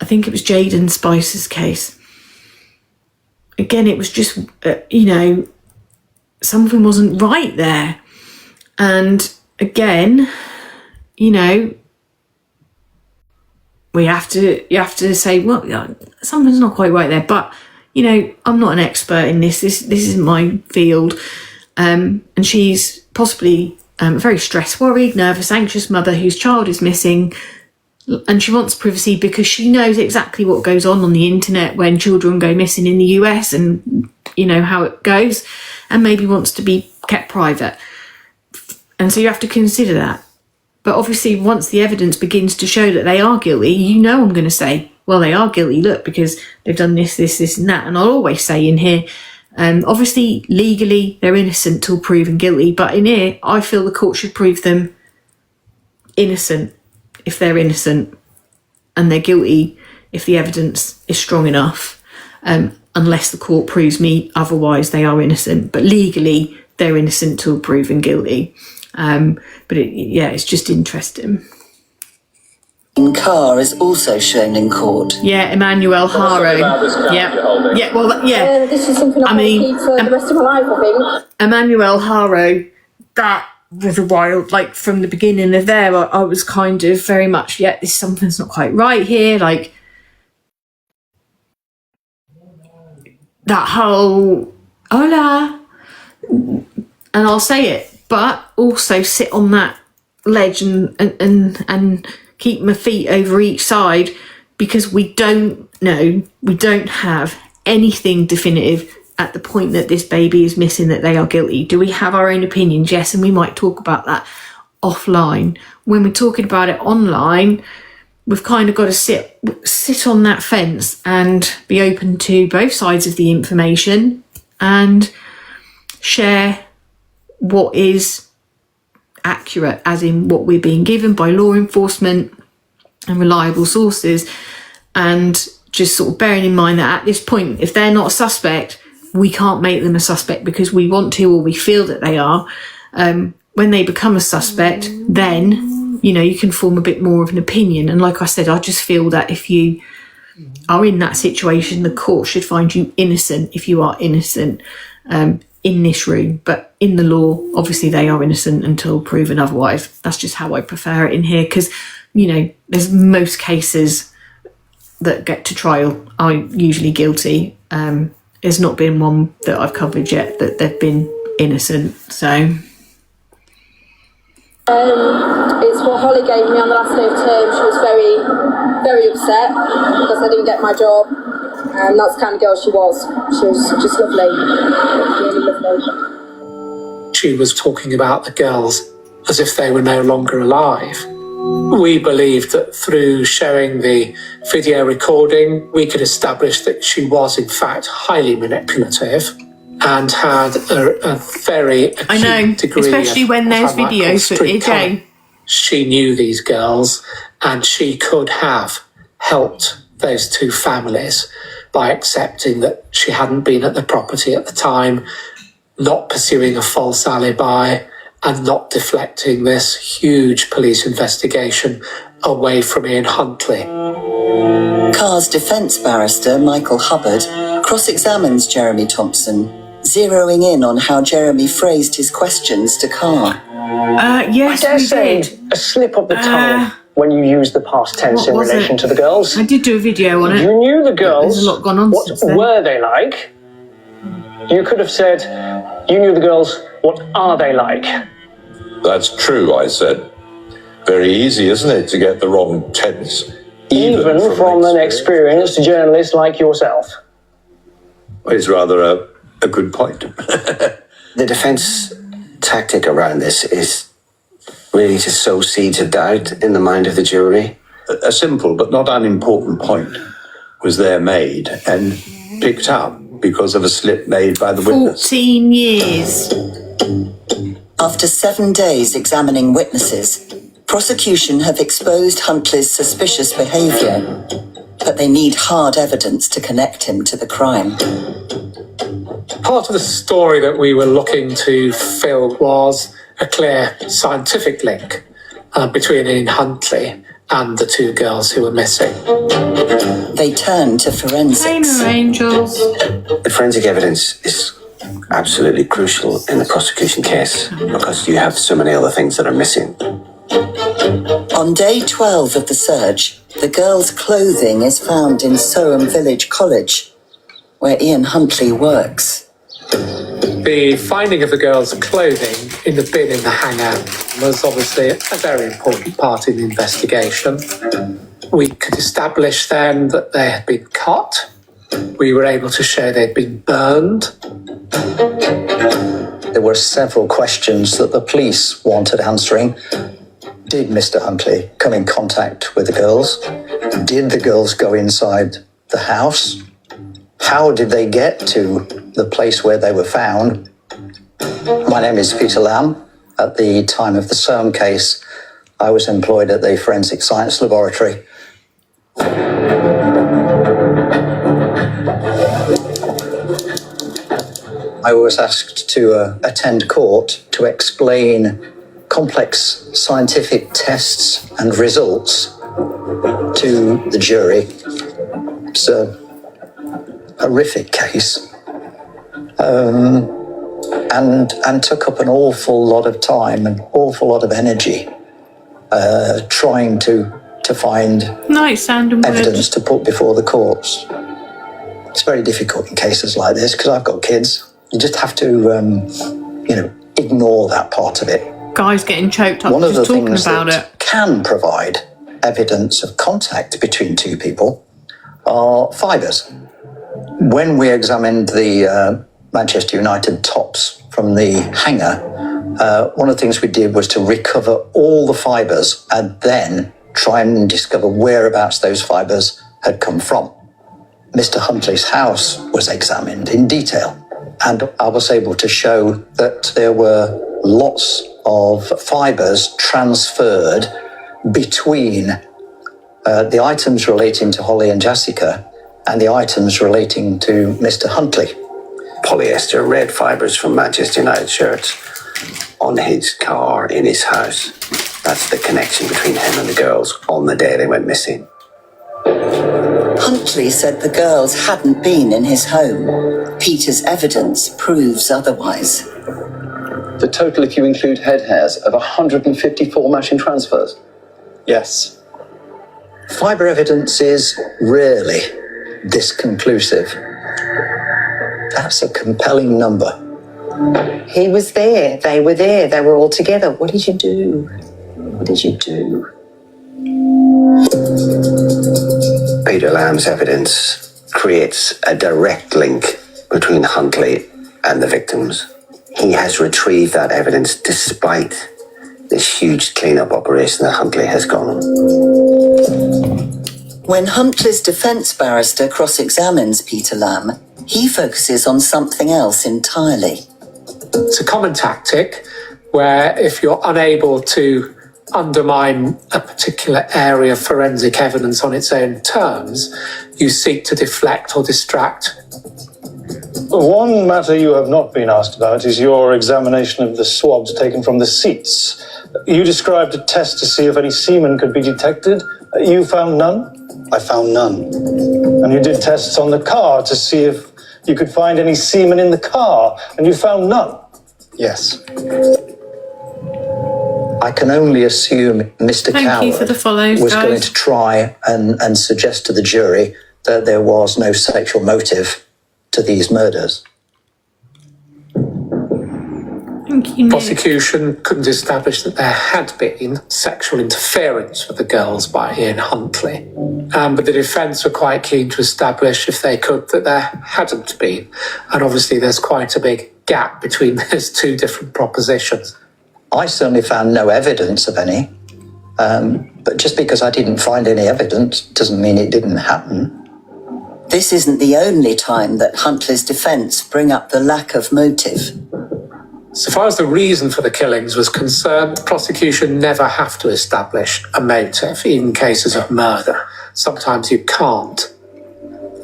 I think it was Jaden Spicer's case. Again, it was just, something wasn't right there. And again, you have to say, well, something's not quite right there. But, I'm not an expert in this. This isn't my field. And she's possibly a very stressed, worried, nervous, anxious mother whose child is missing. And she wants privacy because she knows exactly what goes on the internet when children go missing in the US, and, how it goes, and maybe wants to be kept private. And so you have to consider that. But obviously, once the evidence begins to show that they are guilty, I'm going to say, well, they are guilty, look, because they've done this, and that. And I'll always say in here, obviously, legally, they're innocent till proven guilty. But in here, I feel the court should prove them innocent if they're innocent, and they're guilty if the evidence is strong enough, unless the court proves me otherwise, they are innocent. But legally, they're innocent till proven guilty. But it's just interesting. Carr is also shown in court. Yeah, Emmanuel Haro. This is something I keep for the rest of my life, I think. Emmanuel Haro, that was a wild, like, from the beginning of there, I was kind of very much, something's not quite right here, like, that whole, hola, and I'll say it, but also sit on that ledge and keep my feet over each side, because we don't have anything definitive at the point that this baby is missing that they are guilty. Do we have our own opinions? Yes, and we might talk about that offline. When we're talking about it online, we've kind of got to sit on that fence and be open to both sides of the information and share what is accurate, as in what we're being given by law enforcement and reliable sources, and just sort of bearing in mind that at this point, if they're not a suspect, we can't make them a suspect because we want to or we feel that they are. When they become a suspect, then, you know, you can form a bit more of an opinion. And like I said, I just feel that if you are in that situation, the court should find you innocent if you are innocent in this room. But in the law, obviously they are innocent until proven otherwise. That's just how I prefer it in here because, you know, there's most cases that get to trial are usually guilty. There's not been one that I've covered yet that they've been innocent, so... It's what Holly gave me on the last day of term. She was very, very upset because I didn't get my job, and that's the kind of girl she was. She was just lovely, really lovely. She was talking about the girls as if they were no longer alive. We believed that through showing the video recording, we could establish that she was in fact highly manipulative and had a very acute degree especially when there's video footage. She knew these girls and she could have helped those two families by accepting that she hadn't been at the property at the time, not pursuing a false alibi, and not deflecting this huge police investigation away from Ian Huntley. Carr's defence barrister, Michael Hubbard, cross-examines Jeremy Thompson, zeroing in on how Jeremy phrased his questions to Carr. Yes, I dare we say did. a slip of the tongue when you used the past tense in relation to the girls. I did do a video on it. You knew the girls. There's a lot gone on What since then. were they like? You could have said, you knew the girls. What are they like? That's true, I said. Very easy, isn't it, to get the wrong tense? Even from an experienced journalist like yourself. It's rather a good point. The defence tactic around this is really to sow seeds of doubt in the mind of the jury. A simple but not unimportant point was there made and picked up because of a slip made by the witness. 14 years. After 7 days examining witnesses, prosecution have exposed Huntley's suspicious behaviour, but they need hard evidence to connect him to the crime. Part of the story that we were looking to fill was a clear scientific link between Ian Huntley and the two girls who were missing. They turn to forensics. Angels. The forensic evidence is absolutely crucial in the prosecution case because you have so many other things that are missing. On day 12 of the search, the girls' clothing is found in Soham Village College, where Ian Huntley works. The finding of the girls' clothing in the bin in the hangar was obviously a very important part in the investigation. We could establish then that they had been cut. We were able to show they'd been burned. There were several questions that the police wanted answering. Did Mr. Huntley come in contact with the girls? Did the girls go inside the house? How did they get to the place where they were found? My name is Peter Lamb. At the time of the Soham case, I was employed at the Forensic Science Laboratory. I was asked to attend court to explain complex scientific tests and results to the jury. It's a horrific case, and took up an awful lot of time, an awful lot of energy, trying to find evidence to put before the courts. It's very difficult in cases like this because I've got kids. You just have to, ignore that part of it. Guys getting choked up One of just the talking things about that it. can provide evidence of contact between two people are fibres. When we examined the Manchester United tops from the hangar, one of the things we did was to recover all the fibres and then try and discover whereabouts those fibres had come from. Mr. Huntley's house was examined in detail, and I was able to show that there were lots of fibres transferred between the items relating to Holly and Jessica and the items relating to Mr. Huntley. Polyester red fibres from Manchester United shirts on his car in his house. That's the connection between him and the girls on the day they went missing. Huntley said the girls hadn't been in his home. Peter's evidence proves otherwise. The total, if you include head hairs, of 154 matching transfers. Yes. Fibre evidence is rarely this conclusive. That's a compelling number. He was there. They were there. They were all together. What did you do? What did you do? Peter Lamb's evidence creates a direct link between Huntley and the victims. He has retrieved that evidence despite this huge clean-up operation that Huntley has gone on. When Huntley's defence barrister cross-examines Peter Lamb, he focuses on something else entirely. It's a common tactic where if you're unable to undermine a particular area of forensic evidence on its own terms, you seek to deflect or distract. One matter you have not been asked about is your examination of the swabs taken from the seats. You described a test to see if any semen could be detected. You found none? I found none. And you did tests on the car to see if you could find any semen in the car, and you found none? Yes. I can only assume Mr. Coward was going to try and suggest to the jury that there was no sexual motive to these murders. Prosecution couldn't establish that there had been sexual interference with the girls by Ian Huntley. But the defence were quite keen to establish, if they could, that there hadn't been. And obviously there's quite a big gap between those two different propositions. I certainly found no evidence of any. But just because I didn't find any evidence doesn't mean it didn't happen. This isn't the only time that Huntley's defence bring up the lack of motive. So far as the reason for the killings was concerned, the prosecution never have to establish a motive, even in cases of murder. Sometimes you can't.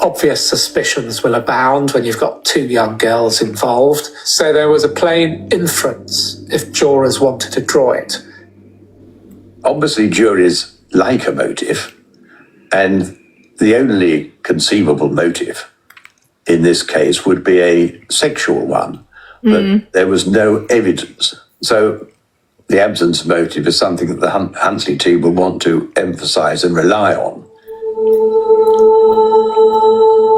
Obvious suspicions will abound when you've got two young girls involved, so there was a plain inference if jurors wanted to draw it. Obviously, juries like a motive, and the only conceivable motive in this case would be a sexual one. But there was no evidence. So the absence of motive is something that the Huntley team will want to emphasise and rely on.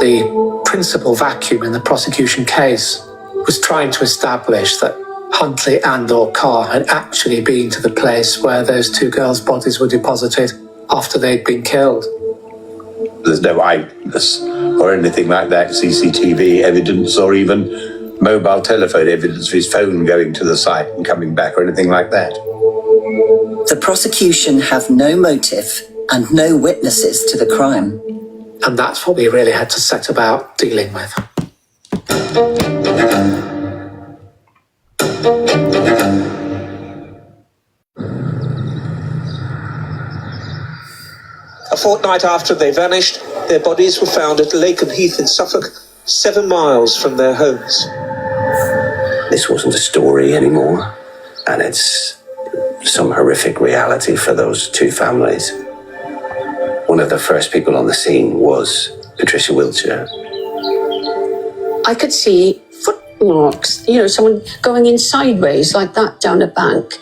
The principal vacuum in the prosecution case was trying to establish that Huntley and/or Carr had actually been to the place where those two girls' bodies were deposited after they'd been killed. There's no eyewitness or anything like that, CCTV evidence or even mobile telephone evidence of his phone going to the site and coming back or anything like that. The prosecution have no motive and no witnesses to the crime. And that's what we really had to set about dealing with. A fortnight after they vanished, their bodies were found at Lakeham Heath in Suffolk, 7 miles from their homes. This wasn't a story anymore, and it's some horrific reality for those two families. One of the first people on the scene was Patricia Wiltshire. I could see footmarks, someone going in sideways like that down a bank.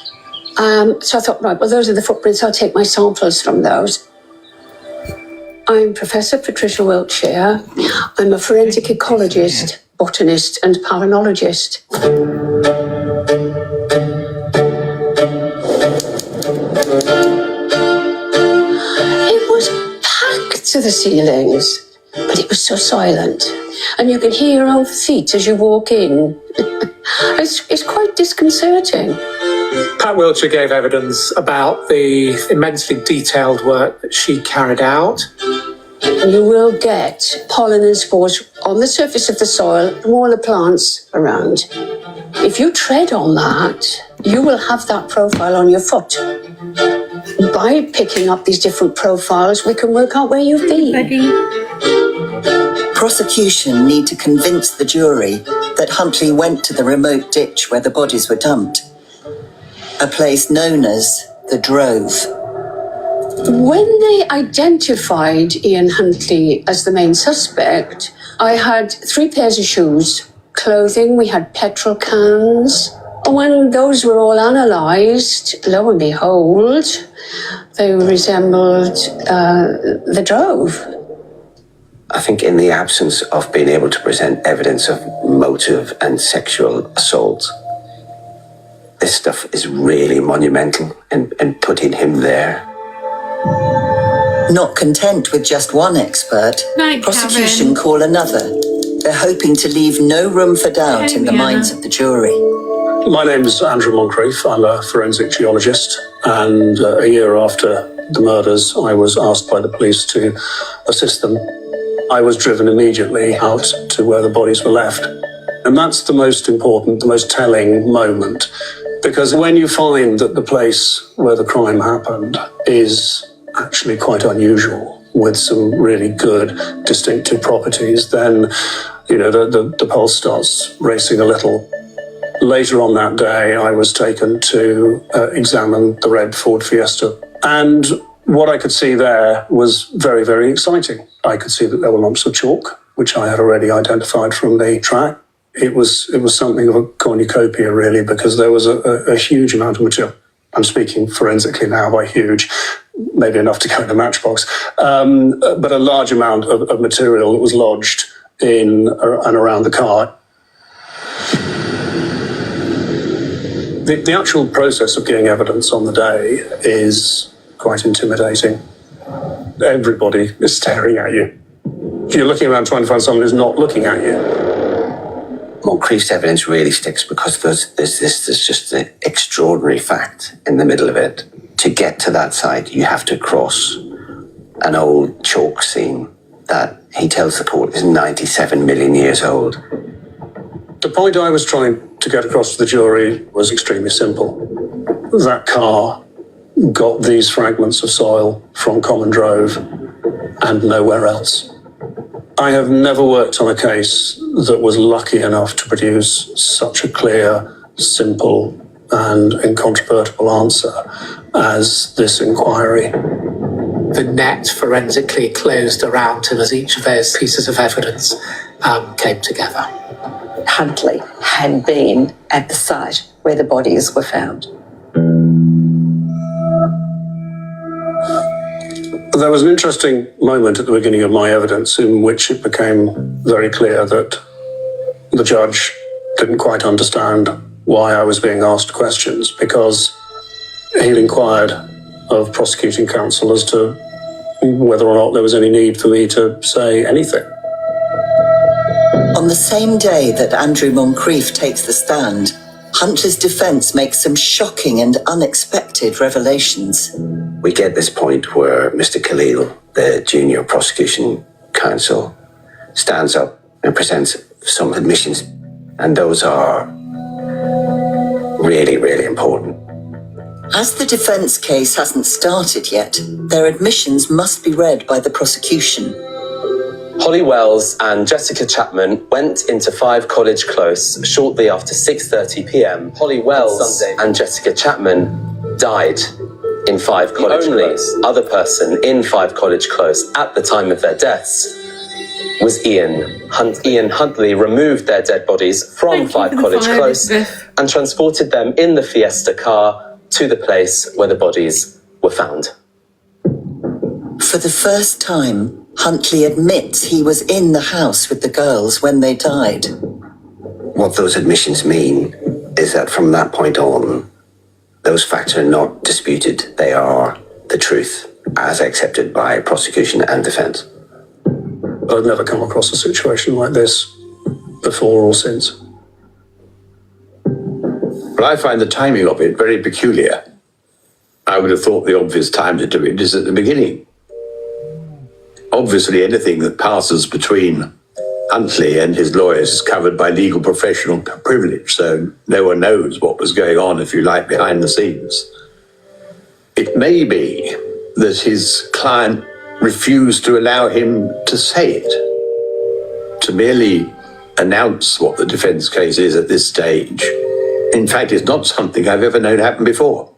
So I thought, right, well, those are the footprints. I'll take my samples from those. I'm Professor Patricia Wiltshire. I'm a forensic ecologist, botanist and palynologist. It was packed to the ceilings, but it was so silent. And you can hear your own feet as you walk in. It's quite disconcerting. Pat Wiltshire gave evidence about the immensely detailed work that she carried out. You will get pollen and spores on the surface of the soil from all the plants around. If you tread on that, you will have that profile on your foot. By picking up these different profiles, we can work out where you've been. Prosecution need to convince the jury that Huntley went to the remote ditch where the bodies were dumped, a place known as the Drove. When they identified Ian Huntley as the main suspect, I had 3 pairs of shoes, clothing, we had petrol cans. When those were all analysed, lo and behold, they resembled the Drove. I think in the absence of being able to present evidence of motive and sexual assault, this stuff is really monumental in putting him there. Not content with just one expert, prosecution call another. They're hoping to leave no room for doubt in the minds of the jury. My name is Andrew Moncrief. I'm a forensic geologist, and a year after the murders, I was asked by the police to assist them. I was driven immediately out to where the bodies were left. And that's the most important, the most telling moment, because when you find that the place where the crime happened is actually quite unusual, with some really good distinctive properties, then, you know, the pulse starts racing a little. Later on that day, I was taken to examine the red Ford Fiesta. And what I could see there was very, very exciting. I could see that there were lumps of chalk, which I had already identified from the track. It was something of a cornucopia, really, because there was a huge amount of material. I'm speaking forensically now by huge, maybe enough to go in a matchbox, but a large amount of material that was lodged in and around the car. The actual process of getting evidence on the day is quite intimidating. Everybody is staring at you. You're looking around trying to find someone who's not looking at you. Moncrief's evidence really sticks because there's just an extraordinary fact in the middle of it. To get to that site, you have to cross an old chalk scene that he tells the court is 97 million years old. The point I was trying to get across to the jury was extremely simple. That car got these fragments of soil from Common Drove and nowhere else. I have never worked on a case that was lucky enough to produce such a clear, simple and incontrovertible answer as this inquiry. The net forensically closed around him as each of those pieces of evidence came together. Huntley had been at the site where the bodies were found. There was an interesting moment at the beginning of my evidence in which it became very clear that the judge didn't quite understand why I was being asked questions, because he'd inquired of prosecuting counsel as to whether or not there was any need for me to say anything. On the same day that Andrew Moncrief takes the stand, Huntley's defence makes some shocking and unexpected revelations. We get this point where Mr. Khalil, the junior prosecution counsel, stands up and presents some admissions, and those are really, really important. As the defence case hasn't started yet, their admissions must be read by the prosecution. Holly Wells and Jessica Chapman went into 5 College Close shortly after 6:30 p.m. Holly Wells and Jessica Chapman died in 5 College Close. The only other person in 5 College Close at the time of their deaths was Ian Huntley. Ian Huntley removed their dead bodies from 5 College Close and transported them in the Fiesta car to the place where the bodies were found. For the first time, Huntley admits he was in the house with the girls when they died. What those admissions mean is that from that point on, those facts are not disputed. They are the truth, as accepted by prosecution and defence. I've never come across a situation like this before or since. But I find the timing of it very peculiar. I would have thought the obvious time to do it is at the beginning. Obviously, anything that passes between Huntley and his lawyers is covered by legal professional privilege, so no one knows what was going on, if you like, behind the scenes. It may be that his client refused to allow him to say it. To merely announce what the defence case is at this stage, in fact, is not something I've ever known happen before.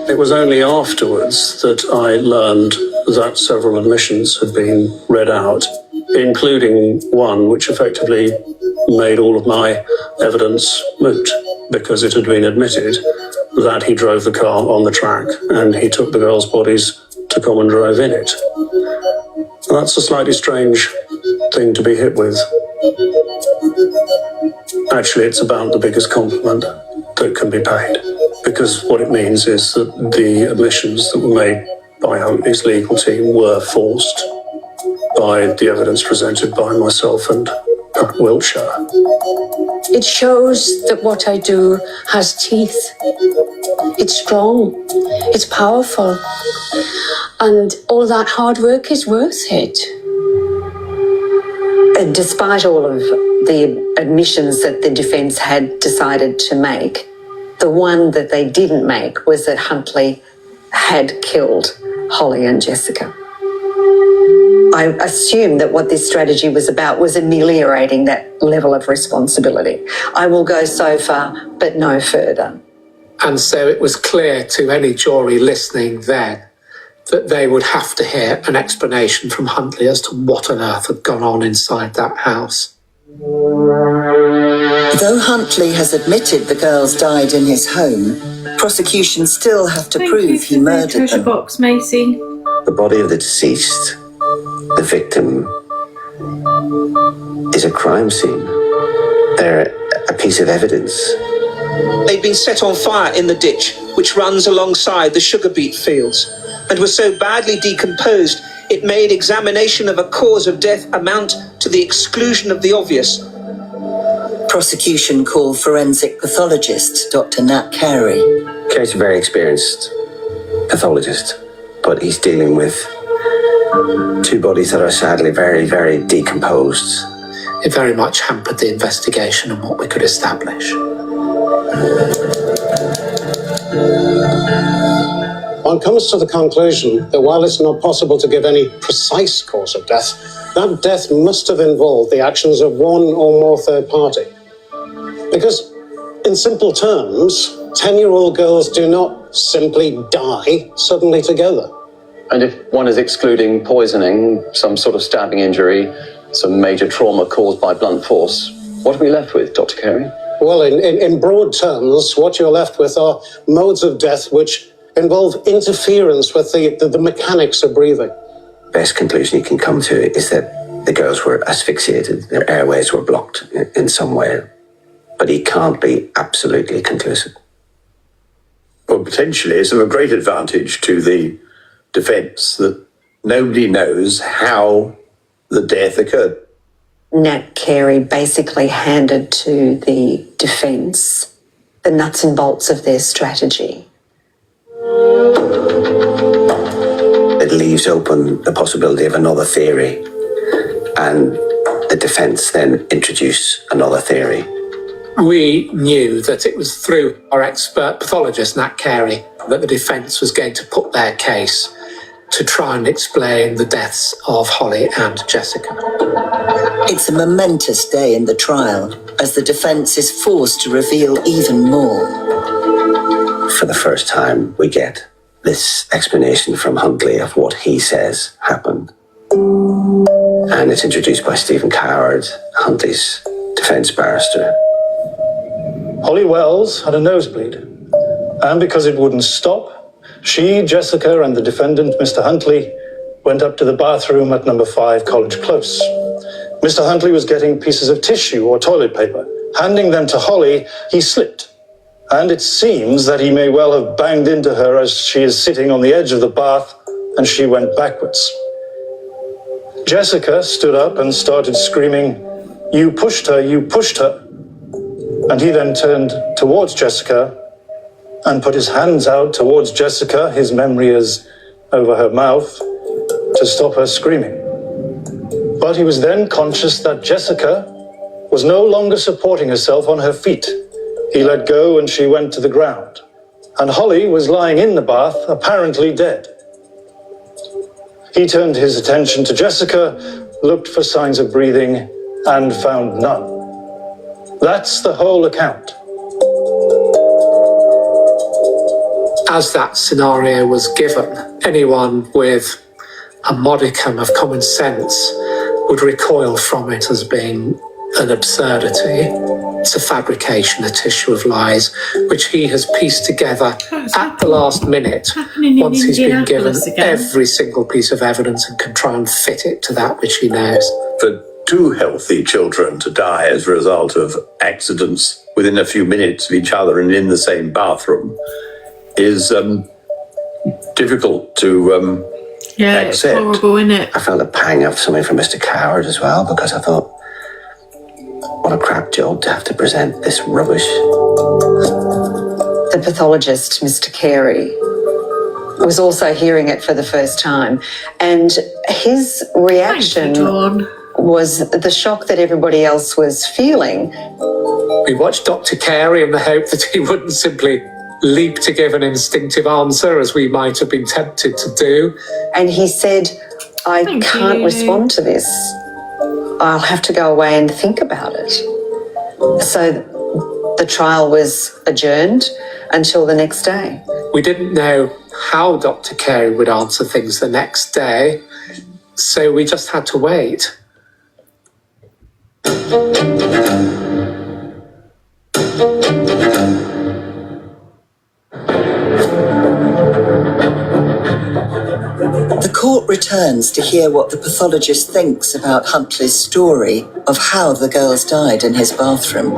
It was only afterwards that I learned that several admissions had been read out, including one which effectively made all of my evidence moot, because it had been admitted that he drove the car on the track and he took the girls' bodies to come and drove in it. And that's a slightly strange thing to be hit with. Actually, it's about the biggest compliment that can be paid, because what it means is that the admissions that were made by Huntley's legal team were forced by the evidence presented by myself and Pat Wiltshire. It shows that what I do has teeth. It's strong. It's powerful. And all that hard work is worth it. And despite all of the admissions that the defence had decided to make, the one that they didn't make was that Huntley had killed Holly and Jessica. I assume that what this strategy was about was ameliorating that level of responsibility. I will go so far, but no further. And so it was clear to any jury listening then that they would have to hear an explanation from Huntley as to what on earth had gone on inside that house. Though Huntley has admitted the girls died in his home, prosecution still have to prove he murdered them. Box, Macy. The body of the deceased, the victim, is a crime scene. They're a piece of evidence. They'd been set on fire in the ditch, which runs alongside the sugar beet fields, and were so badly decomposed it made examination of a cause of death amount to the exclusion of the obvious. Prosecution called forensic pathologist Dr. Nat Carey. Carey's a very experienced pathologist, but he's dealing with two bodies that are sadly very, very decomposed. It very much hampered the investigation and what we could establish. One comes to the conclusion that while it's not possible to give any precise cause of death, that death must have involved the actions of one or more third party. Because, in simple terms, 10-year-old girls do not simply die suddenly together. And if one is excluding poisoning, some sort of stabbing injury, some major trauma caused by blunt force, what are we left with, Dr. Carey? Well, in broad terms, what you're left with are modes of death which involve interference with the mechanics of breathing. Best conclusion you can come to is that the girls were asphyxiated, their airways were blocked in some way. But he can't be absolutely conclusive. Well, potentially it's of a great advantage to the defence that nobody knows how the death occurred. Nat Carey basically handed to the defence the nuts and bolts of their strategy. It leaves open the possibility of another theory, and the defence then introduce another theory. We knew that it was through our expert pathologist, Nat Carey, that the defence was going to put their case to try and explain the deaths of Holly and Jessica. It's a momentous day in the trial, as the defence is forced to reveal even more. For the first time, we get this explanation from Huntley of what he says happened. And it's introduced by Stephen Coward, Huntley's defence barrister. Holly Wells had a nosebleed, and because it wouldn't stop, she, Jessica, and the defendant, Mr. Huntley, went up to the bathroom at number 5 College Close. Mr. Huntley was getting pieces of tissue or toilet paper. Handing them to Holly, he slipped, and it seems that he may well have banged into her as she is sitting on the edge of the bath, and she went backwards. Jessica stood up and started screaming, "You pushed her, you pushed her." And he then turned towards Jessica and put his hands out towards Jessica, his memory is over her mouth, to stop her screaming. But he was then conscious that Jessica was no longer supporting herself on her feet. He let go and she went to the ground. And Holly was lying in the bath, apparently dead. He turned his attention to Jessica, looked for signs of breathing, and found none. That's the whole account. As that scenario was given, anyone with a modicum of common sense would recoil from it as being an absurdity. It's a fabrication, a tissue of lies, which he has pieced together at the last minute, once he's been given every single piece of evidence and can try and fit it to that which he knows. For two healthy children to die as a result of accidents within a few minutes of each other and in the same bathroom is difficult to accept. It's horrible, isn't it? I felt a pang of something from Mr. Coward as well, because I thought, what a crap job to have to present this rubbish. The pathologist, Mr. Carey, was also hearing it for the first time, and his reaction was the shock that everybody else was feeling. We watched Dr. Carey in the hope that he wouldn't simply leap to give an instinctive answer, as we might have been tempted to do. And he said, I can't respond to this. I'll have to go away and think about it. So the trial was adjourned until the next day. We didn't know how Dr. Carey would answer things the next day, so we just had to wait. The court returns to hear what the pathologist thinks about Huntley's story of how the girls died in his bathroom.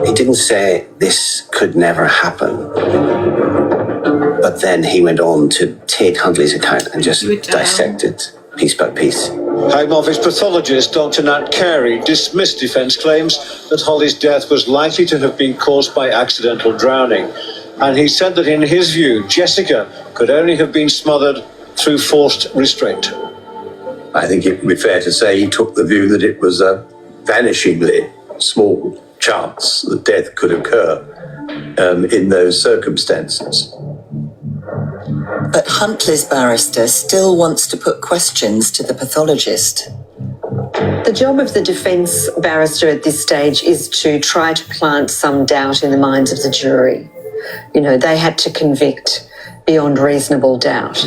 He didn't say this could never happen, but then he went on to take Huntley's account and just dissect it piece by piece. Home Office pathologist Dr. Nat Carey dismissed defence claims that Holly's death was likely to have been caused by accidental drowning. And he said that in his view, Jessica could only have been smothered through forced restraint. I think it would be fair to say he took the view that it was a vanishingly small chance that death could occur in those circumstances. But Huntley's barrister still wants to put questions to the pathologist. The job of the defence barrister at this stage is to try to plant some doubt in the minds of the jury. You know, they had to convict beyond reasonable doubt.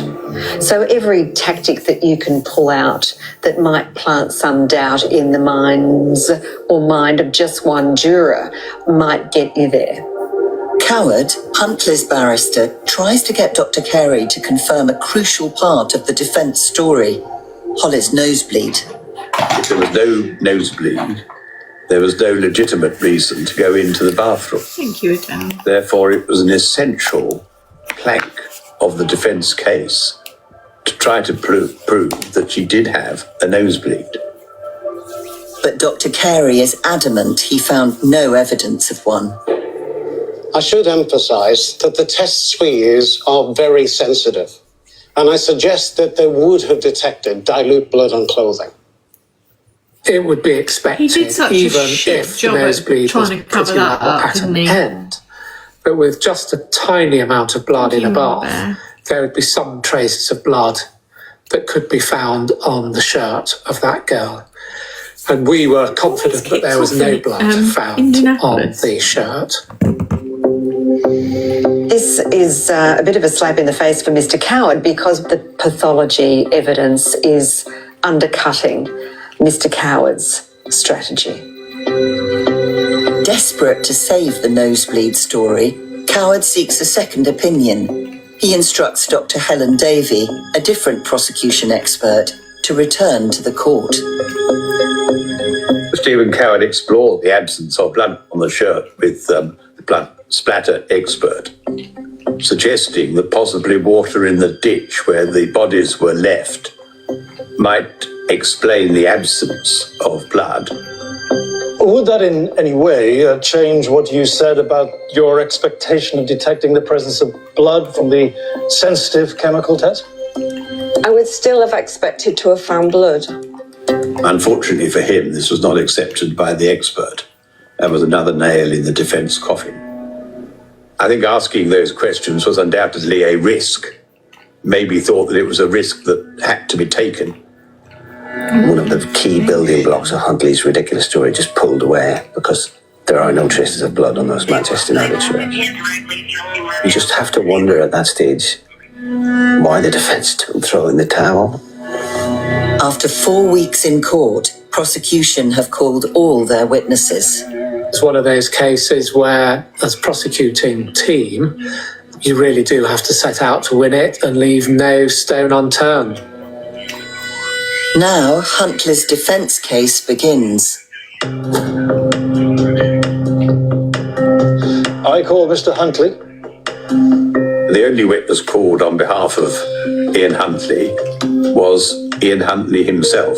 So every tactic that you can pull out that might plant some doubt in the minds or mind of just one juror might get you there. Coward, Huntley's barrister, tries to get Dr. Carey to confirm a crucial part of the defence story, Holly's nosebleed. If there was no nosebleed, there was no legitimate reason to go into the bathroom. Thank you, Adele. Therefore, it was an essential plank of the defence case to try to prove that she did have a nosebleed. But Dr. Carey is adamant he found no evidence of one. I should emphasise that the tests we use are very sensitive, and I suggest that they would have detected dilute blood on clothing. It would be expected, He did such even a shit if job the nosebleed was trying to cover pretty that well up, at an didn't he? end. But with just a tiny amount of blood in a bath, there would be some traces of blood that could be found on the shirt of that girl. And we were confident that there was no blood found on the shirt. This is a bit of a slap in the face for Mr. Coward, because the pathology evidence is undercutting Mr. Coward's strategy. Desperate to save the nosebleed story, Coward seeks a second opinion. He instructs Dr. Helen Davey, a different prosecution expert, to return to the court. Stephen Coward explored the absence of blood on the shirt with the blood splatter expert, suggesting that possibly water in the ditch where the bodies were left might explain the absence of blood. Would that in any way change what you said about your expectation of detecting the presence of blood from the sensitive chemical test? I would still have expected to have found blood. Unfortunately for him, this was not accepted by the expert. That was another nail in the defence coffin. I think asking those questions was undoubtedly a risk, maybe thought that it was a risk that had to be taken. One of the key building blocks of Huntley's ridiculous story just pulled away because there are no traces of blood on those Manchester United shirts. You just have to wonder at that stage why the defence didn't throw in the towel. After 4 weeks in court, prosecution have called all their witnesses. It's one of those cases where, as prosecuting team, you really do have to set out to win it and leave no stone unturned. Now, Huntley's defence case begins. I call Mr. Huntley. The only witness called on behalf of Ian Huntley was Ian Huntley himself.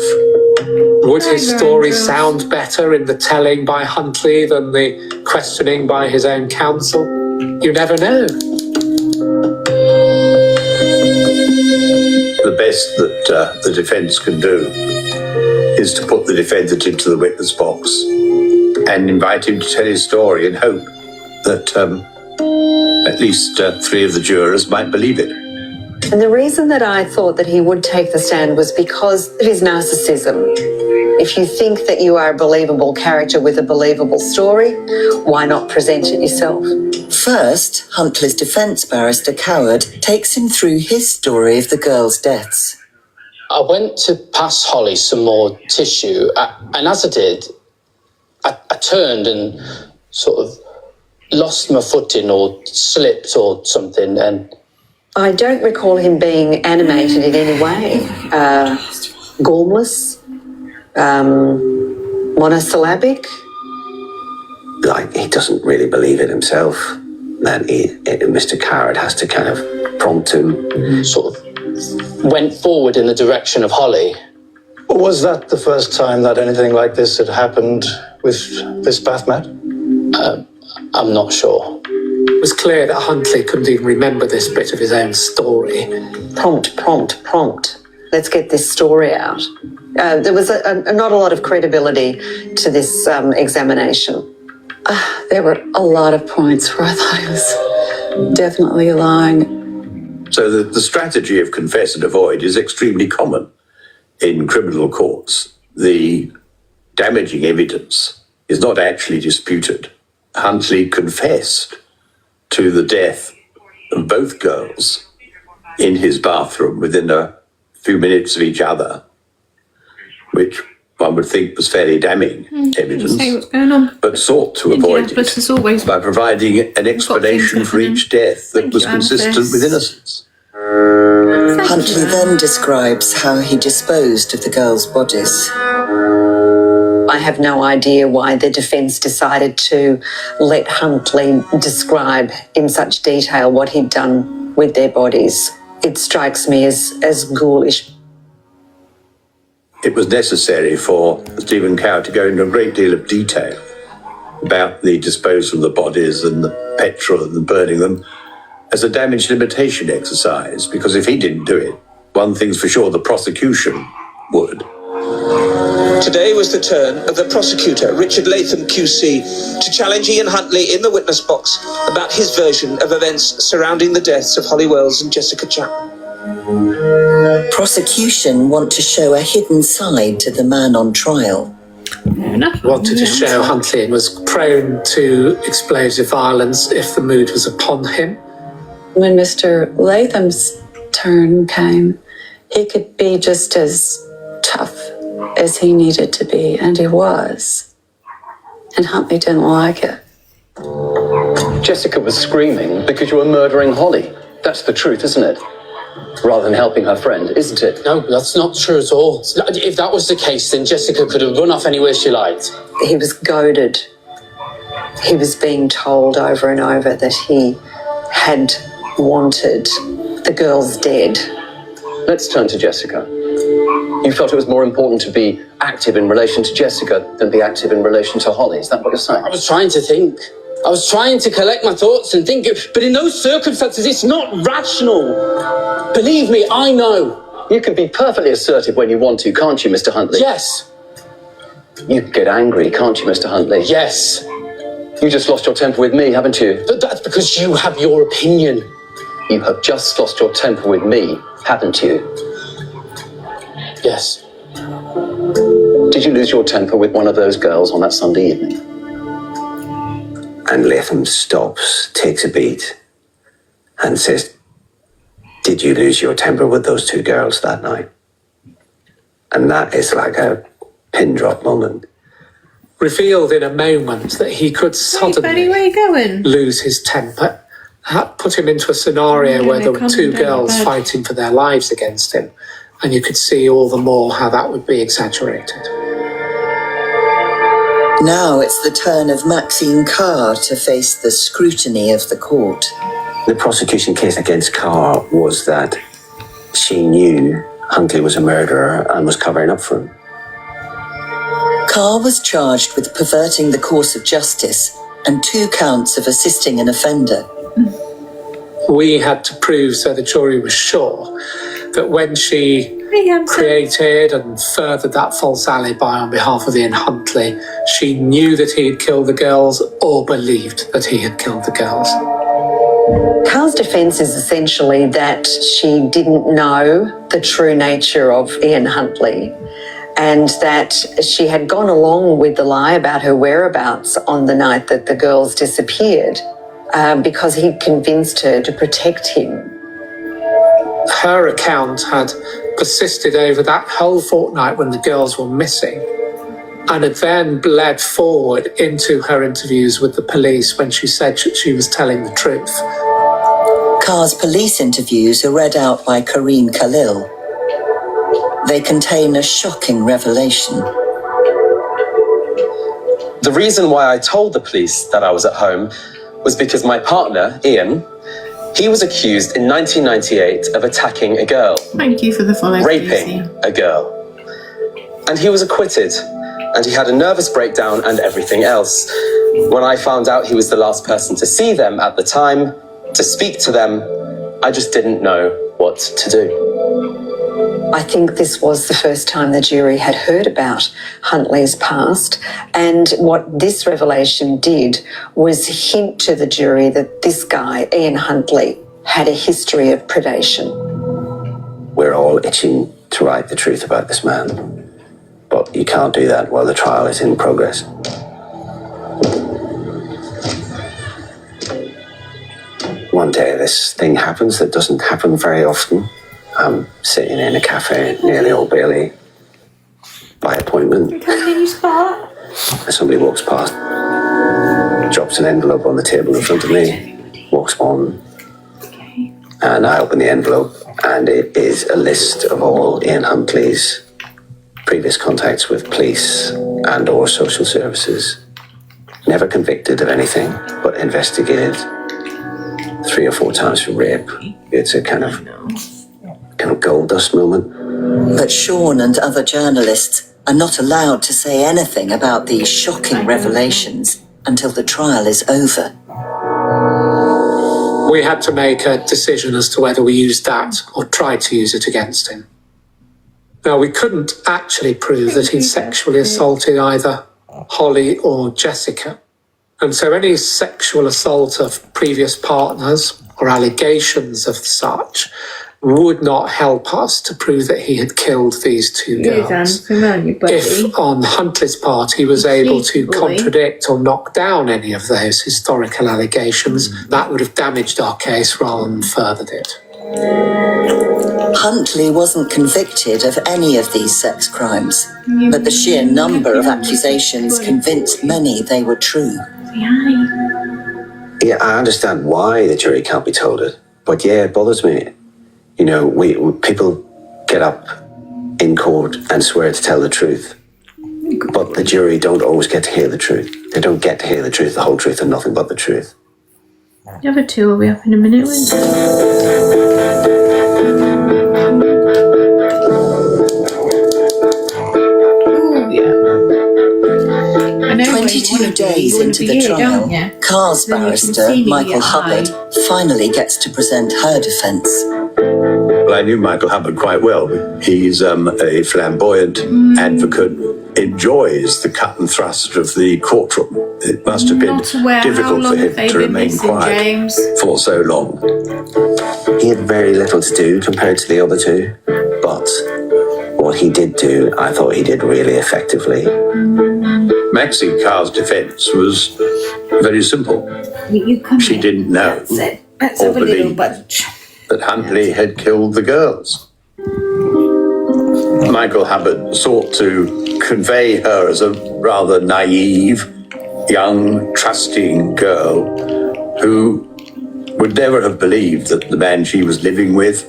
Would his story sound better in the telling by Huntley than the questioning by his own counsel? You never know. The best that the defence can do is to put the defendant into the witness box and invite him to tell his story and hope that at least 3 of the jurors might believe it. And the reason that I thought that he would take the stand was because of his narcissism. If you think that you are a believable character with a believable story, why not present it yourself? First, Huntley's defence barrister, Coward, takes him through his story of the girls' deaths. I went to pass Holly some more tissue, and as I did, I turned and sort of lost my footing or slipped or something, and I don't recall him being animated in any way. Gormless, monosyllabic. Like, he doesn't really believe it himself. That Mr. Coward has to kind of prompt him. Sort of went forward in the direction of Holly. Was that the first time that anything like this had happened with this bath mat? I'm not sure. It was clear that Huntley couldn't even remember this bit of his own story. Prompt. Let's get this story out. There was not a lot of credibility to this examination. There were a lot of points where I thought he was definitely lying. So the strategy of confess and avoid is extremely common in criminal courts. The damaging evidence is not actually disputed. Huntley confessed to the death of both girls in his bathroom within a few minutes of each other, which one would think was fairly damning evidence, Say what's going on. but sought to avoid it by providing an explanation for each death that was consistent with innocence. Huntley then describes how he disposed of the girls' bodies. I have no idea why the defence decided to let Huntley describe in such detail what he'd done with their bodies. It strikes me as ghoulish. It was necessary for Stephen Cow to go into a great deal of detail about the disposal of the bodies and the petrol and the burning them as a damage limitation exercise, because if he didn't do it, one thing's for sure, the prosecution would. Today was the turn of the prosecutor, Richard Latham QC, to challenge Ian Huntley in the witness box about his version of events surrounding the deaths of Holly Wells and Jessica Chapman. Prosecution want to show a hidden side to the man on trial. Wanted to show Huntley was prone to explosive violence if the mood was upon him. When Mr. Latham's turn came, he could be just as tough as he needed to be, and he was. And Huntley didn't like it. Jessica was screaming because you were murdering Holly. That's the truth, isn't it? Rather than helping her friend, isn't it? No, that's not true at all. If that was the case, then Jessica could have run off anywhere she liked. He was goaded. He was being told over and over that he had wanted the girls dead. Let's turn to Jessica. You felt it was more important to be active in relation to Jessica than be active in relation to Holly. Is that what you're saying? I was trying to think. I was trying to collect my thoughts and think, but in those circumstances, it's not rational. Believe me, I know. You can be perfectly assertive when you want to, can't you, Mr. Huntley? Yes. You can get angry, can't you, Mr. Huntley? Yes. You just lost your temper with me, haven't you? But that's because you have your opinion. You have just lost your temper with me, haven't you? Yes. Did you lose your temper with one of those girls on that Sunday evening? And Latham stops, takes a beat, and says, "Did you lose your temper with those two girls that night?" And that is like a pin drop moment. Revealed in a moment that he could suddenly where are you going? lose his temper. That put him into a scenario where there were two girls fighting for their lives against him. And you could see all the more how that would be exaggerated. Now it's the turn of Maxine Carr to face the scrutiny of the court. The prosecution case against Carr was that she knew Huntley was a murderer and was covering up for him. Carr was charged with perverting the course of justice and 2 counts of assisting an offender. We had to prove, so the jury was sure, that when she created and furthered that false alibi on behalf of Ian Huntley, she knew that he had killed the girls or believed that he had killed the girls. Carr's defence is essentially that she didn't know the true nature of Ian Huntley and that she had gone along with the lie about her whereabouts on the night that the girls disappeared because he'd convinced her to protect him. Her account had persisted over that whole fortnight when the girls were missing and had then bled forward into her interviews with the police when she said she was telling the truth. Carr's police interviews are read out by Karine Khalil. They contain a shocking revelation. The reason why I told the police that I was at home was because my partner, Ian, he was accused in 1998 of attacking a girl. Thank you for the follow. Raping a girl. And he was acquitted. And he had a nervous breakdown and everything else. When I found out he was the last person to see them at the time, to speak to them, I just didn't know what to do. I think this was the first time the jury had heard about Huntley's past, and what this revelation did was hint to the jury that this guy, Ian Huntley, had a history of predation. We're all itching to write the truth about this man, but you can't do that while the trial is in progress. One day this thing happens that doesn't happen very often. I'm sitting in a cafe near the Old Bailey by appointment. And somebody walks past, drops an envelope on the table in front of me, walks on, and I open the envelope, and it is a list of all Ian Huntley's previous contacts with police and or social services. Never convicted of anything, but investigated 3 or 4 times for rape. It's a kind of gold dust moment. But Sean and other journalists are not allowed to say anything about these shocking revelations until the trial is over. We had to make a decision as to whether we used that or tried to use it against him. Now, we couldn't actually prove that he'd sexually assaulted either Holly or Jessica. And so any sexual assault of previous partners or allegations of such would not help us to prove that he had killed these 2 girls. If on Huntley's part he was able to contradict or knock down any of those historical allegations, that would have damaged our case rather than furthered it. Huntley wasn't convicted of any of these sex crimes, but the sheer number of accusations convinced many they were true. Yeah, I understand why the jury can't be told it, but yeah, it bothers me. You know, people get up in court and swear to tell the truth, but the jury don't always get to hear the truth. They don't get to hear the truth, the whole truth, and nothing but the truth. The other 2 will be up in a minute, won't they? 22 days into the trial, Carr's barrister, Michael Hubbard, finally gets to present her defence. Well, I knew Michael Hubbard quite well. He's a flamboyant advocate, enjoys the cut and thrust of the courtroom. It must have been difficult for him to remain quiet James? for so long. He had very little to do compared to the other two, but what he did do, I thought he did really effectively. Maxine Carr's defence was very simple. She didn't know or believe that Huntley had killed the girls. Michael Hubbard sought to convey her as a rather naive, young, trusting girl who would never have believed that the man she was living with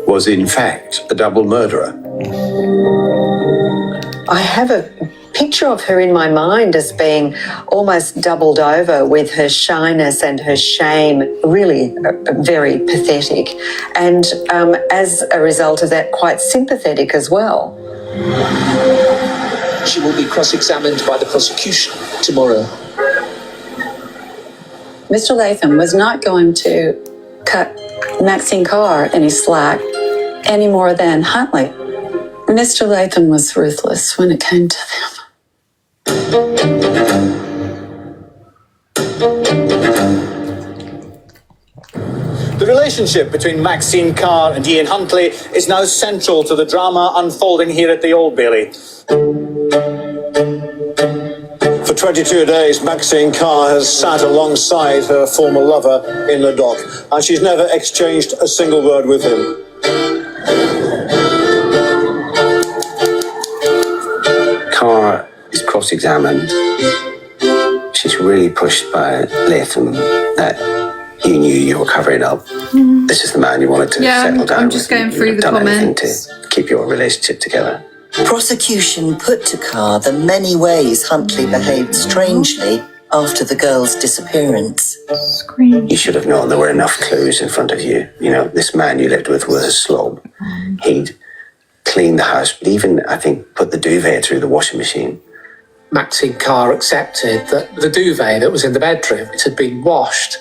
was in fact a double murderer. I have a picture of her in my mind as being almost doubled over with her shyness and her shame, really very pathetic, and as a result of that, quite sympathetic as well. She will be cross-examined by the prosecution tomorrow. Mr. Latham was not going to cut Maxine Carr any slack any more than Huntley. Mr. Latham was ruthless when it came to them. The relationship between Maxine Carr and Ian Huntley is now central to the drama unfolding here at the Old Bailey. For 22 days, Maxine Carr has sat alongside her former lover in the dock, and she's never exchanged a single word with him. Carr is cross-examined. She's really pushed by Latham that you knew you were covering up. This is the man you wanted to settle down I'm just with. going You through have the done anything comments. to keep your relationship together. Prosecution put to Carr the many ways Huntley behaved strangely after the girl's disappearance. You should have known there were enough clues in front of you. You know, this man you lived with was a slob. He'd clean the house, but even, I think, put the duvet through the washing machine. Maxine Carr accepted that the duvet that was in the bedroom, it had been washed.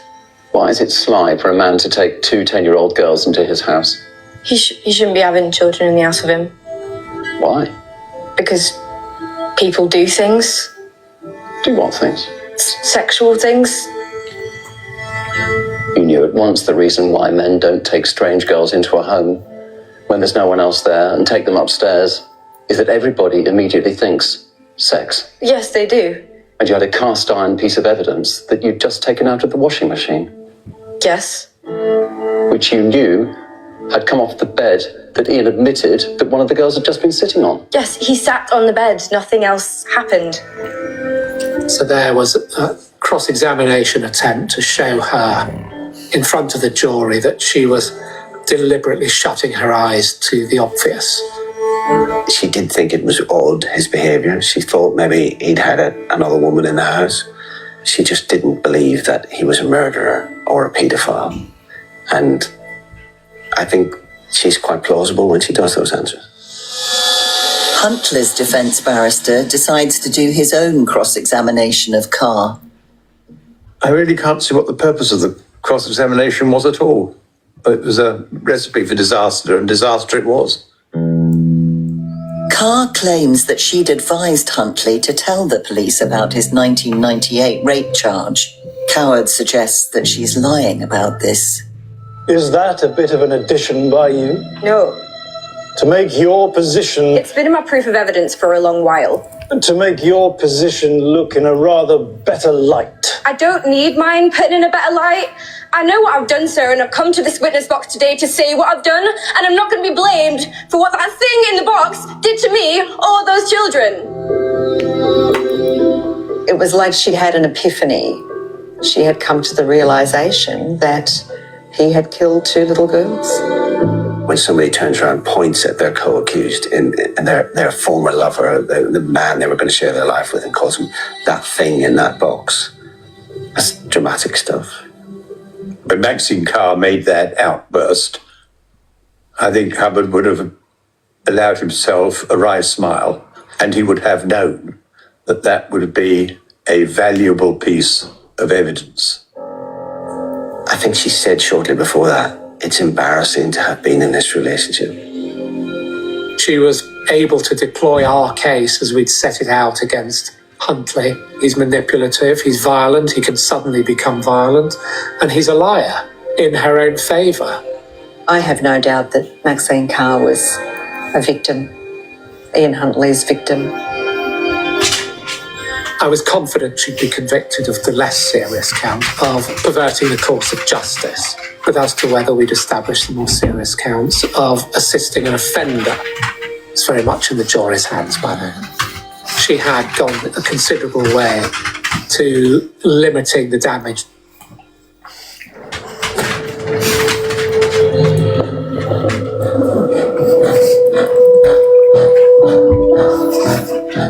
Why is it sly for a man to take two 10-year-old girls into his house? He shouldn't be having children in the house with him. Why? Because people do things. Do what things? Sexual things. You knew at once the reason why men don't take strange girls into a home when there's no one else there and take them upstairs is that everybody immediately thinks sex. Yes, they do. And you had a cast iron piece of evidence that you'd just taken out of the washing machine. Yes. Which you knew had come off the bed that Ian admitted that one of the girls had just been sitting on. Yes, he sat on the bed. Nothing else happened. So there was a cross-examination attempt to show her in front of the jury that she was deliberately shutting her eyes to the obvious. She did think it was odd, his behaviour. She thought maybe he'd had another woman in the house. She just didn't believe that he was a murderer or a paedophile. And I think she's quite plausible when she does those answers. Huntley's defence barrister decides to do his own cross-examination of Carr. I really can't see what the purpose of the cross-examination was at all. It was a recipe for disaster, and disaster it was. Carr claims that she'd advised Huntley to tell the police about his 1998 rape charge. Coward suggests that she's lying about this. Is that a bit of an addition by you? No. To make your position... It's been in my proof of evidence for a long while. To make your position look in a rather better light. I don't need mine put in a better light. I know what I've done, sir, and I've come to this witness box today to say what I've done, and I'm not going to be blamed for what that thing in the box did to me or those children. It was like she'd had an epiphany. She had come to the realisation that he had killed two little girls. When somebody turns around and points at their co-accused and their former lover, the man they were going to share their life with, and calls him that thing in that box, that's dramatic stuff. When Maxine Carr made that outburst, I think Hubbard would have allowed himself a wry smile, and he would have known that that would be a valuable piece of evidence. I think she said shortly before that, it's embarrassing to have been in this relationship. She was able to deploy our case as we'd set it out against Huntley. He's manipulative, he's violent, he can suddenly become violent, and he's a liar in her own favour. I have no doubt that Maxine Carr was a victim, Ian Huntley's victim. I was confident she'd be convicted of the less serious count of perverting the course of justice. But as to whether we'd establish the more serious counts of assisting an offender, it's very much in the jury's hands by then. She had gone a considerable way to limiting the damage.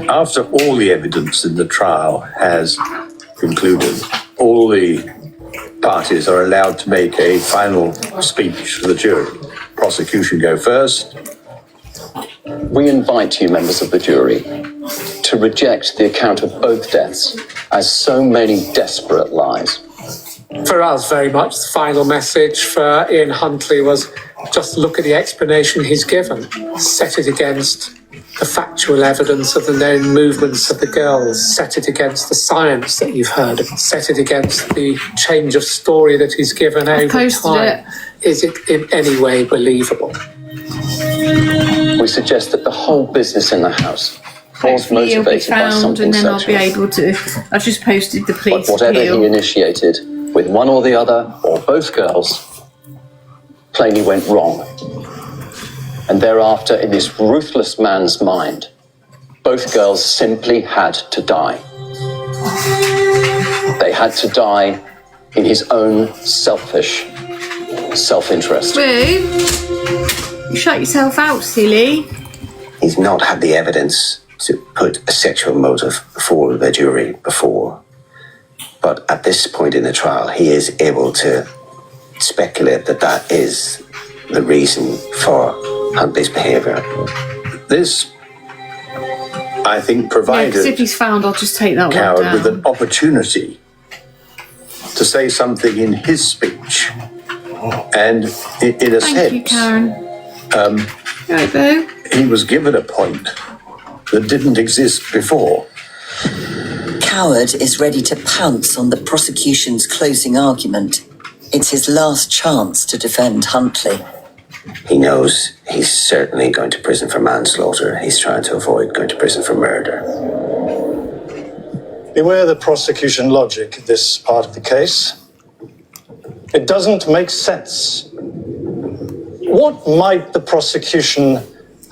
After all the evidence in the trial has concluded, all the parties are allowed to make a final speech to the jury. Prosecution go first. We invite you, members of the jury, to reject the account of both deaths as so many desperate lies. For us, very much the final message for Ian Huntley was just look at the explanation he's given. Set it against the factual evidence of the known movements of the girls. Set it against the science that you've heard. Set it against the change of story that he's given over time. Is it in any way believable? We suggest that the whole business in the house was motivated by something and then sexual. I'll be able to. I've just posted the police But whatever appeal. he initiated with one or the other, or both girls, plainly went wrong. And thereafter, in this ruthless man's mind, both girls simply had to die. They had to die in his own selfish self-interest. Boo! You shut yourself out, silly. He's not had the evidence to put a sexual motive for the jury before. But at this point in the trial, he is able to speculate that that is the reason for Huntley's behaviour. This, I think, provided if he's found, I'll just take that Coward one down. with an opportunity to say something in his speech. And in a sense, Thank you, Karen. Right, Boo. he was given a point that didn't exist before. Coward is ready to pounce on the prosecution's closing argument. It's his last chance to defend Huntley. He knows he's certainly going to prison for manslaughter. He's trying to avoid going to prison for murder. Beware the prosecution logic in this part of the case. It doesn't make sense. What might the prosecution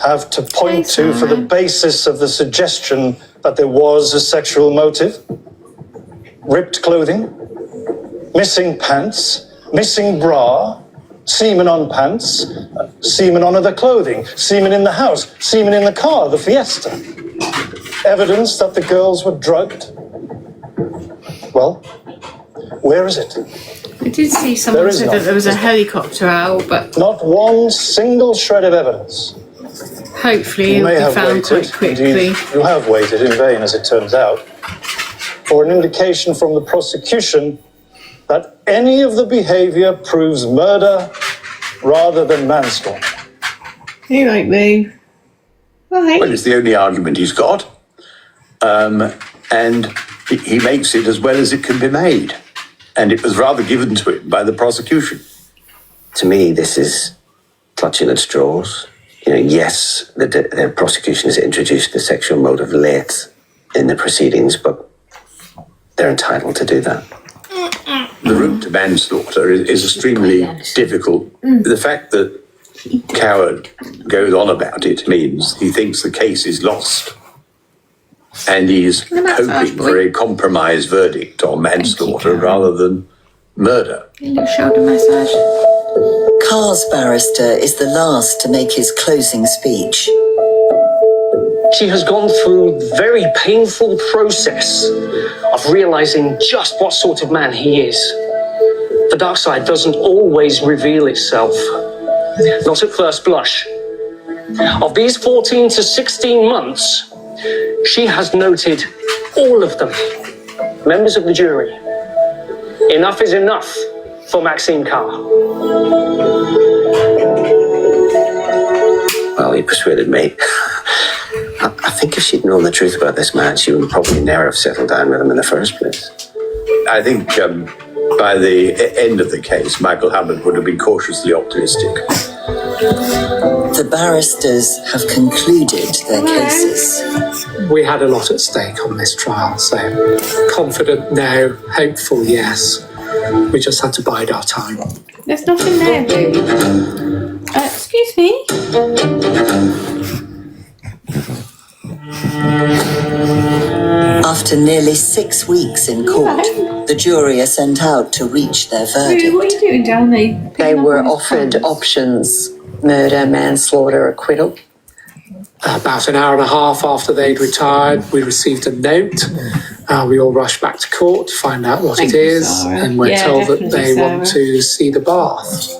have to point to for the basis of the suggestion that there was a sexual motive? Ripped clothing, missing pants, missing bra, semen on pants, semen on other clothing, semen in the house, semen in the car, the Fiesta. Evidence that the girls were drugged. Well, where is it? I did see someone said that there was a helicopter out, but not one single shred of evidence. Hopefully it'll be found quite quickly. Indeed, you have waited in vain, as it turns out, for an indication from the prosecution that any of the behaviour proves murder rather than manslaughter. You like me? Well, it's the only argument he's got. And he makes it as well as it can be made. And it was rather given to him by the prosecution. To me, this is clutching at straws. You know, yes, the prosecution has introduced the sexual motive late in the proceedings, but they're entitled to do that. The route to manslaughter is extremely difficult. The fact that Coward goes on about it means he thinks the case is lost. And he's hoping for a compromise verdict on manslaughter rather than murder. Shoulder massage. Carr's barrister is the last to make his closing speech. She has gone through the very painful process of realizing just what sort of man he is. The dark side doesn't always reveal itself, not at first blush. Of these 14 to 16 months, she has noted all of them. Members of the jury, enough is enough for Maxine Carr. Well, he persuaded me. I think if she'd known the truth about this man, she would probably never have settled down with him in the first place. I think by the end of the case, Michael Hammond would have been cautiously optimistic. The barristers have concluded their cases. We had a lot at stake on this trial, so confident, no. Hopeful, yes. We just had to bide our time. There's nothing there, really. Excuse me. After nearly 6 weeks in court, the jury are sent out to reach their verdict. What are you doing down there? They were offered options: murder, manslaughter, acquittal. About an hour and a half after they'd retired, we received a note. We all rushed back to court to find out what it is, and we're told that they want to see the bath.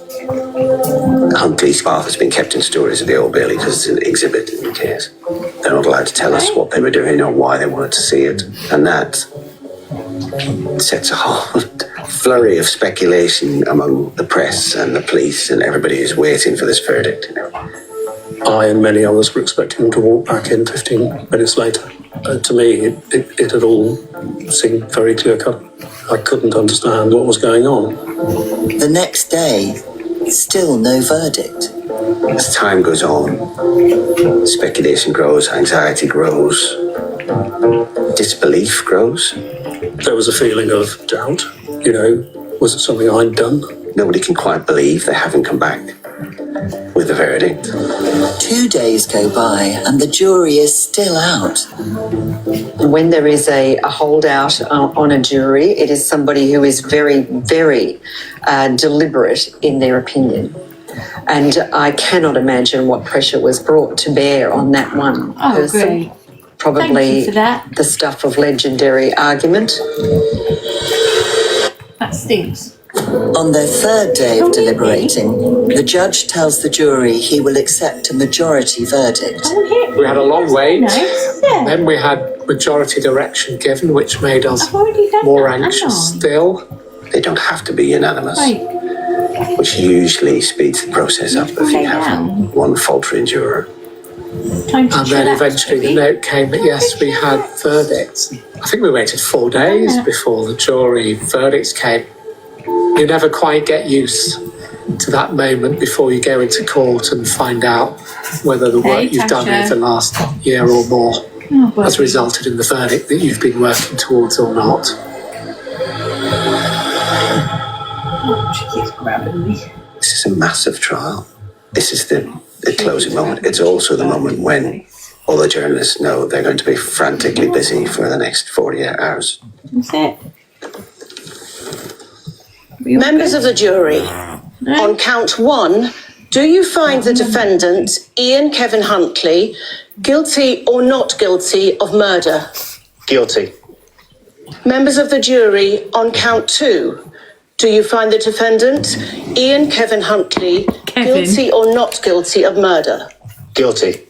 Huntley's bath has been kept in storage at the Old Bailey because it's an exhibit in the case. They're not allowed to tell us what they were doing or why they wanted to see it. And that sets a whole flurry of speculation among the press and the police and everybody who's waiting for this verdict. You know. I and many others were expecting them to walk back in 15 minutes later. To me, it had all seemed very clear-cut. I couldn't understand what was going on. The next day, still no verdict. As time goes on, speculation grows, anxiety grows, disbelief grows. There was a feeling of doubt. You know, was it something I'd done? Nobody can quite believe they haven't come back with a verdict. 2 days go by and the jury is still out. When there is a holdout on a jury, it is somebody who is very, very deliberate in their opinion. And I cannot imagine what pressure was brought to bear on that one person. Great. Probably Thank you for that. the stuff of legendary argument. That stinks. On their third day of deliberating, the judge tells the jury he will accept a majority verdict. We had a long wait. Then we had majority direction given, which made us more anxious still. They don't have to be unanimous, which usually speeds the process up if you have one faltering juror. And then eventually the note came that yes, we had verdicts. I think we waited 4 days before the jury verdicts came. You never quite get used to that moment before you go into court and find out whether the work you've done over the last year or more has resulted in the verdict that you've been working towards or not. This is a massive trial. This is the closing moment. It's also the moment when all the journalists know they're going to be frantically busy for the next 48 hours. That's it. Members of the jury, on count 1, do you find the defendant, Ian Kevin Huntley, guilty or not guilty of murder? Guilty. Members of the jury, on count 2, do you find the defendant, Ian Kevin Huntley, guilty or not guilty of murder? Guilty.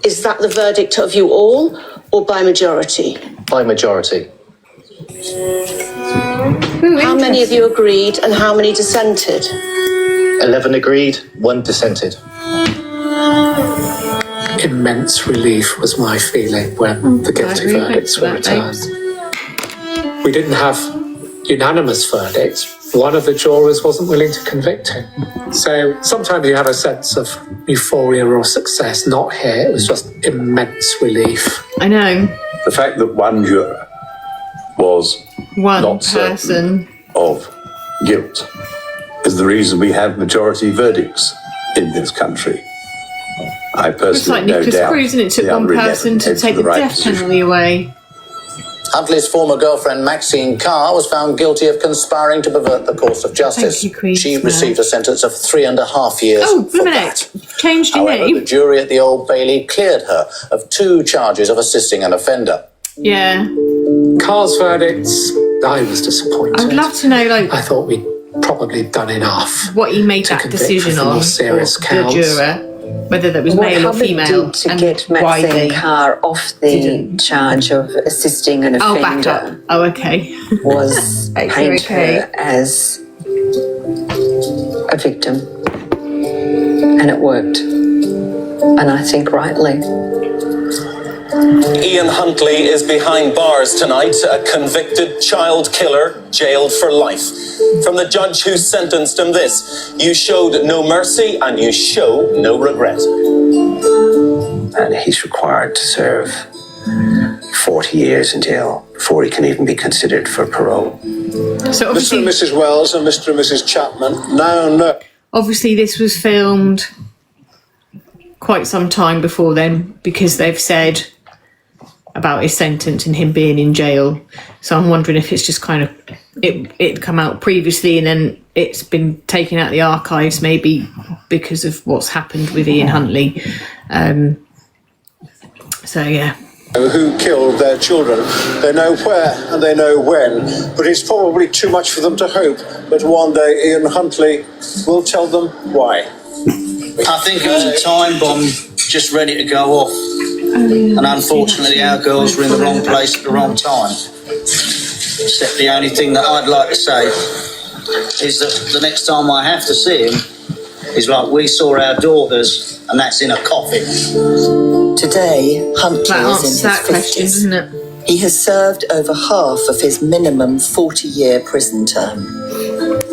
Is that the verdict of you all or by majority? By majority. How many of you agreed and how many dissented? 11 agreed, 1 dissented. Immense relief was my feeling when the guilty verdicts were returned. We didn't have unanimous verdicts. One of the jurors wasn't willing to convict him. So sometimes you have a sense of euphoria or success. Not here. It was just immense relief. I know. The fact that one juror was not certain of guilt is the reason we have majority verdicts in this country. I personally It's like no Nicholas doubt Cruz, and it took the one under person 11 to take the right death decision. penalty away. Huntley's former girlfriend Maxine Carr was found guilty of conspiring to pervert the course of justice. She received a sentence of 3.5 years for that. Changed your However, name. the jury at the Old Bailey cleared her of 2 charges of assisting an offender. Yeah. Carr's verdicts, I was disappointed. I would love to know, like, I thought we'd probably done enough. what he made to that convict decision for on, more serious or the counts. juror, whether that was What male or Hubbard female, did to and get why Maxine they Carr off the charge of assisting an Oh, back up. offender Oh, okay. was You're paint okay. her as a victim. And it worked. And I think rightly. Ian Huntley is behind bars tonight, a convicted child killer jailed for life. From the judge who sentenced him this: you showed no mercy and you show no regret. And he's required to serve 40 years in jail before he can even be considered for parole. So Mr. and Mrs. Wells and Mr. and Mrs. Chapman now know. Obviously, this was filmed quite some time before then, because they've said about his sentence and him being in jail. So I'm wondering if it's just kind of it come out previously and then it's been taken out of the archives, maybe because of what's happened with Ian Huntley. So yeah. Who killed their children. They know where and they know when, but it's probably too much for them to hope that one day Ian Huntley will tell them why. I think it was a time bomb just ready to go off. And unfortunately our girls were in the wrong place at the wrong time. Except the only thing that I'd like to say is that the next time I have to see him is like we saw our daughters, and that's in a coffin. Today, Huntley is in his 50s. He has served over half of his minimum 40-year prison term.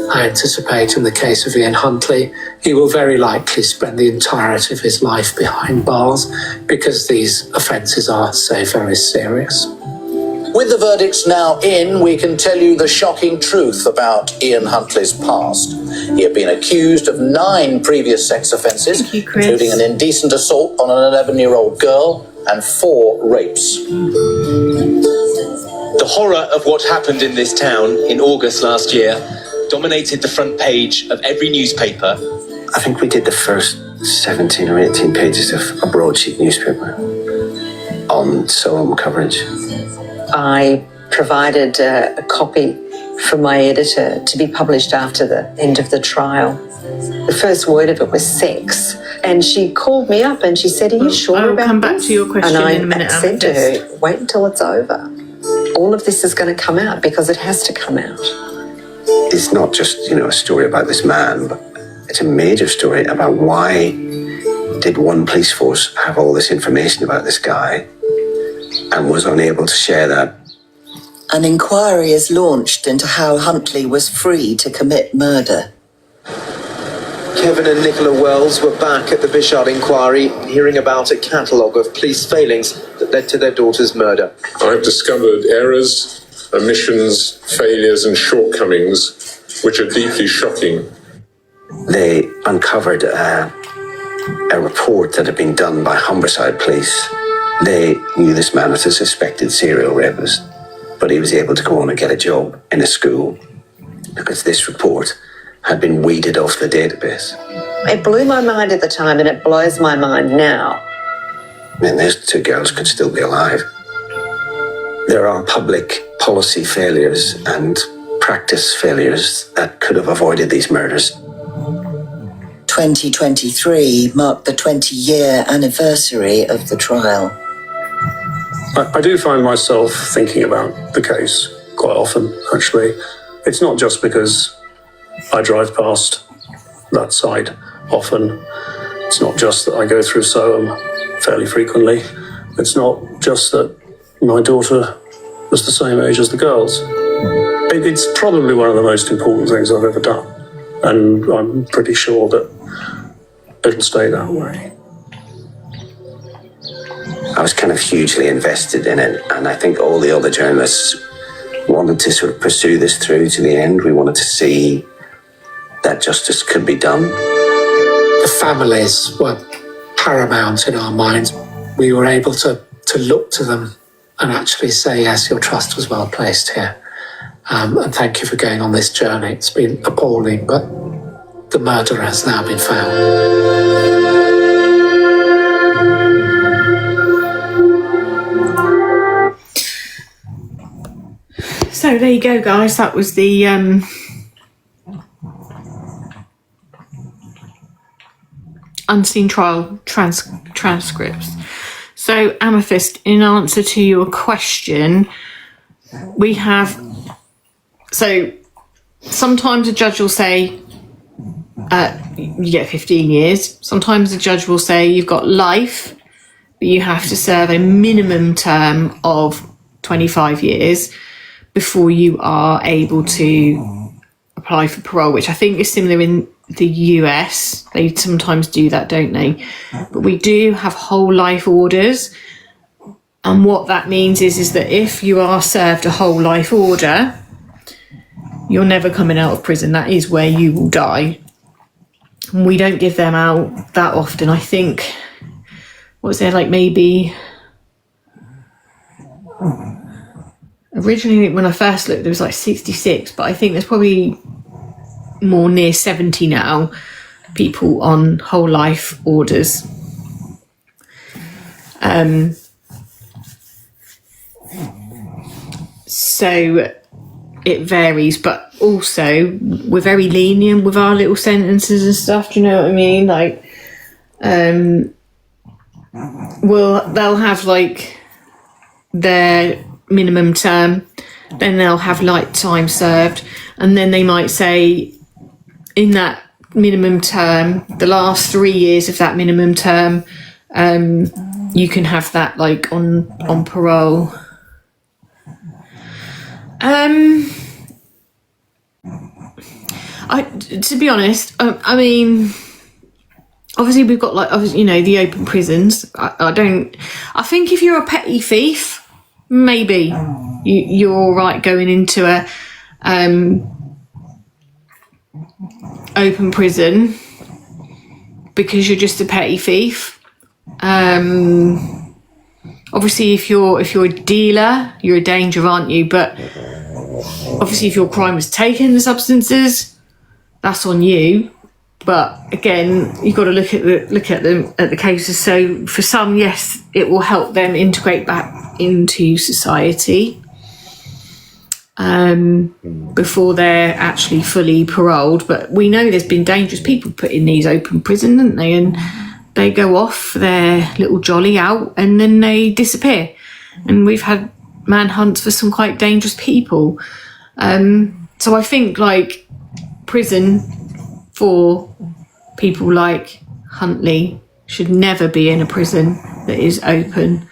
I anticipate in the case of Ian Huntley, he will very likely spend the entirety of his life behind bars because these offences are so very serious. With the verdicts now in, we can tell you the shocking truth about Ian Huntley's past. He had been accused of 9 previous sex offences, including an indecent assault on an 11-year-old girl and 4 rapes. The horror of what happened in this town in August last year dominated the front page of every newspaper. I think we did the first 17 or 18 pages of a broadsheet newspaper on Soham coverage. I provided a copy from my editor to be published after the end of the trial. The first word of it was sex, and she called me up and she said, "Are you sure about this?" I'll come back to your question and in a minute. I said to her, "Wait until it's over. All of this is going to come out because it has to come out." It's not just, a story about this man, but it's a major story about why did one police force have all this information about this guy and was unable to share that. An inquiry is launched into how Huntley was free to commit murder. Kevin and Nicola Wells were back at the Bishard inquiry, hearing about a catalogue of police failings that led to their daughter's murder. I've discovered errors, omissions, failures and shortcomings which are deeply shocking. They uncovered a report that had been done by Humberside Police. They knew this man was a suspected serial rapist, but he was able to go on and get a job in a school because this report had been weeded off the database. It blew my mind at the time, and it blows my mind now. Those 2 girls could still be alive. There are public policy failures and practice failures that could have avoided these murders. 2023 marked the 20-year anniversary of the trial. I do find myself thinking about the case quite often, actually. It's not just because I drive past that site often. It's not just that I go through Soham fairly frequently. It's not just that my daughter was the same age as the girls. It's probably one of the most important things I've ever done. And I'm pretty sure that it'll stay that way. I was kind of hugely invested in it, and I think all the other journalists wanted to sort of pursue this through to the end. We wanted to see that justice could be done. The families were paramount in our minds. We were able to look to them and actually say, yes, your trust was well placed here. And thank you for going on this journey. It's been appalling, but the murderer has now been found. So there you go, guys. That was the unseen trial transcripts. So, Amethyst, in answer to your question, we have... So, sometimes a judge will say you get 15 years. Sometimes the judge will say you've got life, but you have to serve a minimum term of 25 years before you are able to apply for parole, which I think is similar in the US. They sometimes do that, don't they? But we do have whole life orders. And what that means is that if you are served a whole life order, you're never coming out of prison. That is where you will die. And we don't give them out that often. I think, what was there, like maybe... Originally, when I first looked, there was like 66, but I think there's probably more near 70 now, people on whole life orders. So it varies, but also we're very lenient with our little sentences and stuff. Do you know what I mean? Like, they'll have like their minimum term, then they'll have light time served, and then they might say in that minimum term, the last 3 years of that minimum term, you can have that like on parole. To be honest, I mean, obviously we've got like, you know, the open prisons. I think if you're a petty thief, maybe you're all right going into a open prison because you're just a petty thief. Obviously, if you're a dealer, you're a danger, aren't you? But obviously, if your crime was taking the substances, that's on you. But again, you've got to look at the cases. So for some, yes, it will help them integrate back into society before they're actually fully paroled. But we know there's been dangerous people put in these open prisons, haven't they? And they go off for their little jolly out and then they disappear. And we've had manhunts for some quite dangerous people. So I think like prison for people like Huntley should never be in a prison that is open.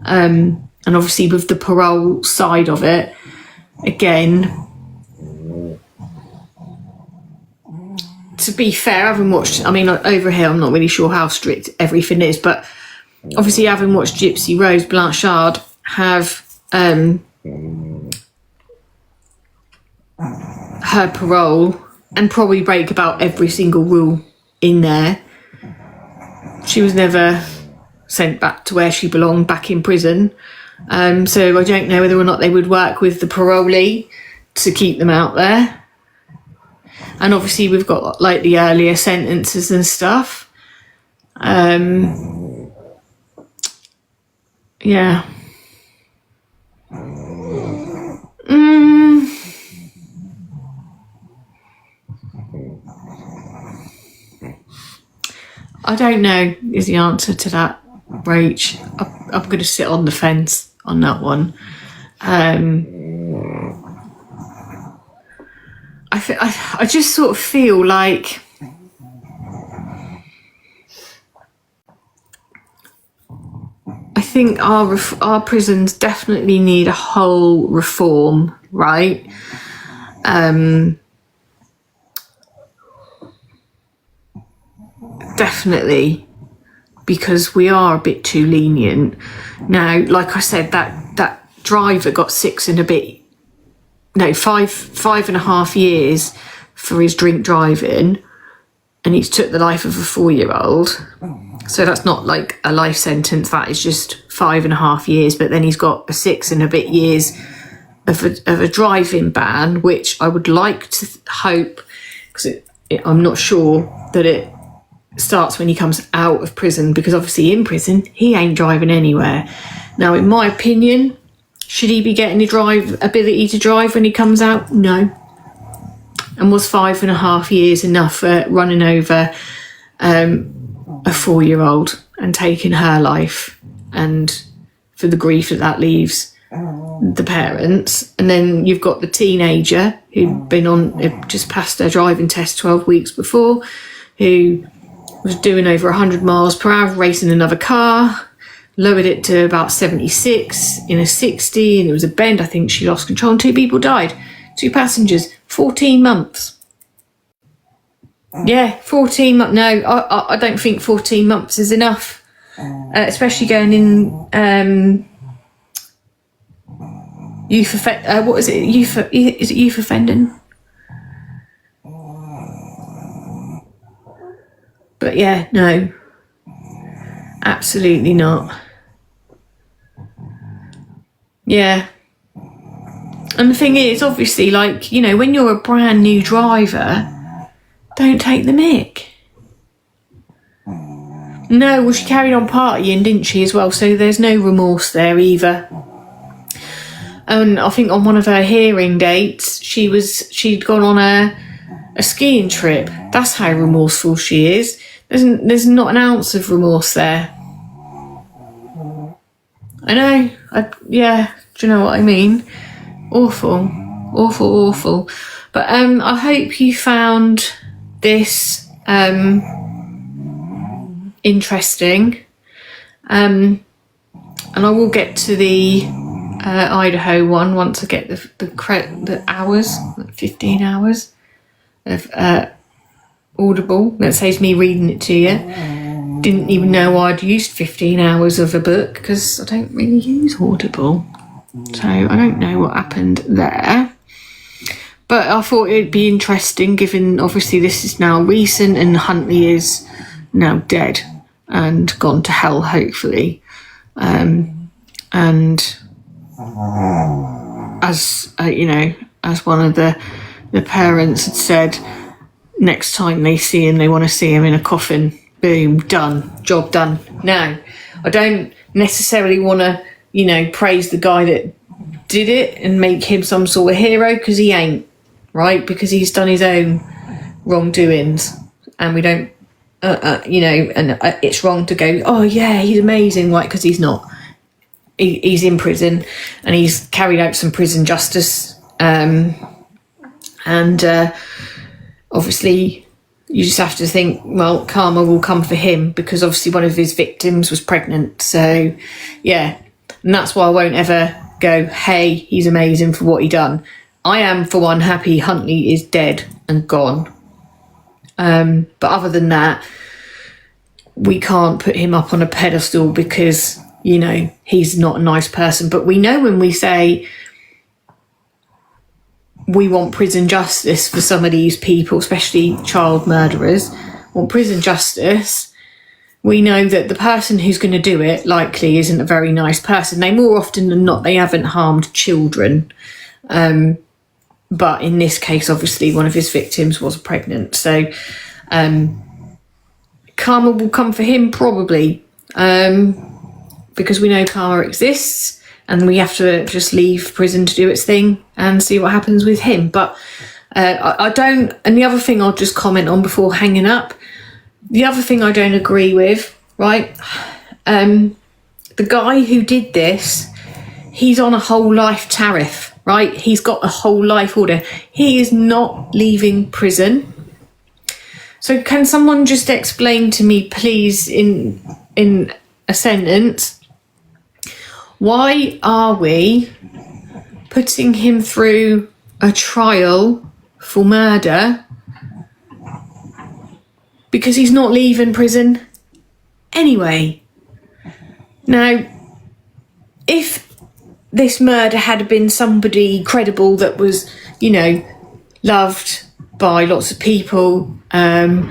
And obviously with the parole side of it, again, to be fair, having watched, I mean, over here, I'm not really sure how strict everything is, but obviously having watched Gypsy Rose Blanchard have her parole and probably break about every single rule in there. She was never sent back to where she belonged, back in prison. So I don't know whether or not they would work with the parolee to keep them out there. And obviously we've got like the earlier sentences and stuff. Yeah. I don't know is the answer to that, Rach. I'm going to sit on the fence on that one. I just sort of feel like I think our prisons definitely need a whole reform, right? Definitely, because we are a bit too lenient. Now, like I said, that driver got 5.5 years for his drink driving, and he's took the life of a 4-year-old. So that's not like a life sentence, that is just 5.5 years. But then he's got a 6 and a bit years of a driving ban, which I would like to hope, because I'm not sure that it starts when he comes out of prison, because obviously in prison he ain't driving anywhere. Now, in my opinion, should he be getting the ability to drive when he comes out? No. And was 5.5 years enough for running over a 4-year-old and taking her life, and for the grief that leaves the parents? And then you've got the teenager who'd been just passed their driving test 12 weeks before, who was doing over 100 miles per hour, racing another car, lowered it to about 76 in a 60, and it was a bend. I think she lost control and 2 people died. 2 passengers, 14 months. Yeah, 14 months. No, I don't think 14 months is enough, especially going in youth offend. What is it? Is it youth offending? But yeah, no, absolutely not. Yeah. And the thing is, obviously, like, you know, when you're a brand new driver, don't take the mick. No, well, she carried on partying, didn't she, as well? So there's no remorse there either. And I think on one of her hearing dates, she'd gone on a skiing trip. That's how remorseful she is. There's not an ounce of remorse there. I know. Yeah, do you know what I mean? Awful. But I hope you found this interesting. And I will get to the Idaho one once I get the hours, 15 hours of Audible. That saves me reading it to you. Didn't even know I'd used 15 hours of a book because I don't really use Audible. So I don't know what happened there. But I thought it'd be interesting, given obviously this is now recent and Huntley is now dead and gone to hell, hopefully. And as you know, as one of the parents had said, next time they see him, they want to see him in a coffin. Boom, done, job done. Now, I don't necessarily want to, you know, praise the guy that did it and make him some sort of hero, because he ain't, right? Because he's done his own wrongdoings, and we don't, you know, and it's wrong to go, oh yeah, he's amazing, right? Because he's not. He's in prison, and he's carried out some prison justice, and obviously you just have to think, well, karma will come for him, because obviously one of his victims was pregnant. So yeah, and that's why I won't ever go, hey, he's amazing for what he done. I am, for one, happy Huntley is dead and gone. But other than that, we can't put him up on a pedestal because, you know, he's not a nice person. But we know when we say we want prison justice for some of these people, especially child murderers, want prison justice, we know that the person who's going to do it likely isn't a very nice person. They, more often than not, they haven't harmed children. But in this case, obviously, one of his victims was pregnant. So karma will come for him, probably, because we know karma exists, and we have to just leave prison to do its thing and see what happens with him. But I don't, and the other thing I'll just comment on before hanging up, the other thing I don't agree with, right, the guy who did this, he's on a whole life tariff, right? He's got a whole life order. He is not leaving prison. So can someone just explain to me, please, in a sentence, why are we putting him through a trial for murder because he's not leaving prison anyway? Now, if this murder had been somebody credible that was, you know, loved by lots of people, and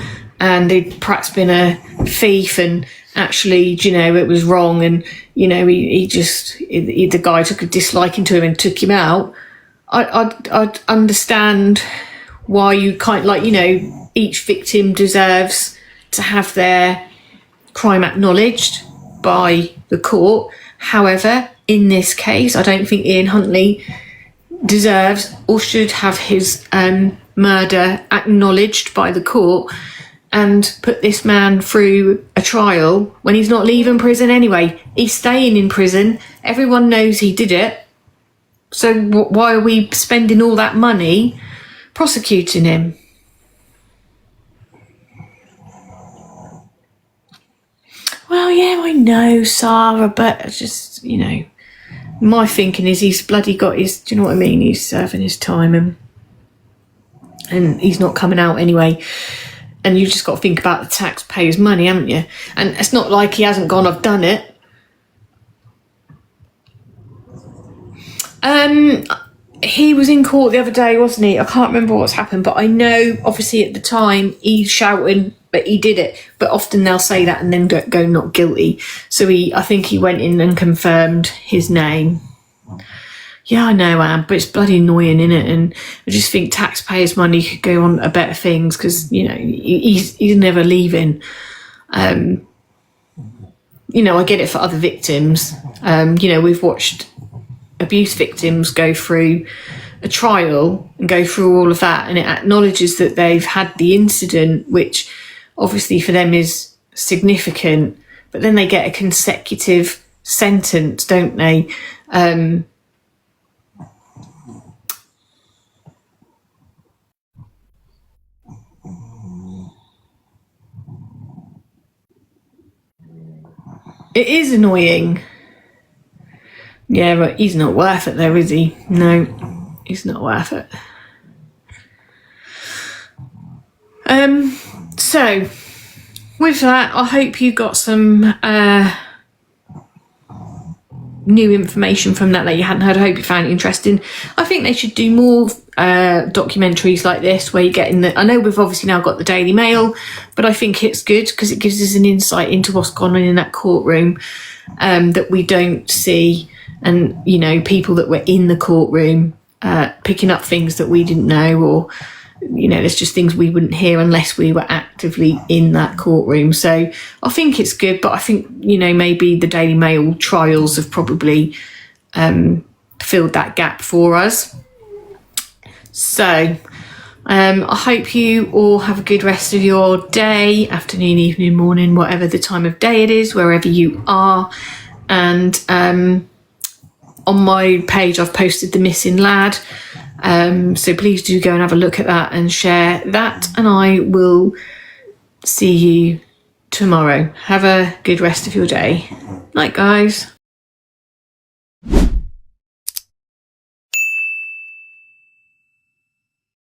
he'd perhaps been a thief, and actually, you know, it was wrong, and, you know, the guy took a disliking to him and took him out, I'd understand why you kind of, like, you know, each victim deserves to have their crime acknowledged by the court. However, in this case, I don't think Ian Huntley deserves or should have his murder acknowledged by the court and put this man through a trial when he's not leaving prison anyway. He's staying in prison. Everyone knows he did it. So why are we spending all that money prosecuting him? Well, yeah, yeah, I know, Sarah, but it's just, you know, my thinking is he's bloody got his, do you know what I mean? He's serving his time and he's not coming out anyway. And you've just got to think about the taxpayers' money, haven't you? And it's not like he hasn't gone, I've done it. He was in court the other day, wasn't he? I can't remember what's happened, but I know, obviously, at the time, he's shouting, but he did it. But often they'll say that and then go not guilty. So I think he went in and confirmed his name. Yeah, I know, Anne, but it's bloody annoying, innit? And I just think taxpayers' money could go on to better things because, you know, he's never leaving. You know, I get it for other victims. You know, we've watched abuse victims go through a trial and go through all of that, and it acknowledges that they've had the incident, which obviously for them is significant, but then they get a consecutive sentence, don't they? It is annoying. Yeah, but he's not worth it though, is he? No, he's not worth it. So, with that, I hope you got some new information from that you hadn't heard. I hope you found it interesting. I think they should do more documentaries like this where you get in I know we've obviously now got the Daily Mail, but I think it's good because it gives us an insight into what's gone on in that courtroom that we don't see. And, you know, people that were in the courtroom picking up things that we didn't know, or, you know, there's just things we wouldn't hear unless we were actively in that courtroom. So I think it's good, but I think, you know, maybe the Daily Mail trials have probably filled that gap for us. So I hope you all have a good rest of your day, afternoon, evening, morning, whatever the time of day it is, wherever you are. And on my page, I've posted the missing lad. So please do go and have a look at that and share that. And I will see you tomorrow. Have a good rest of your day. Night, guys.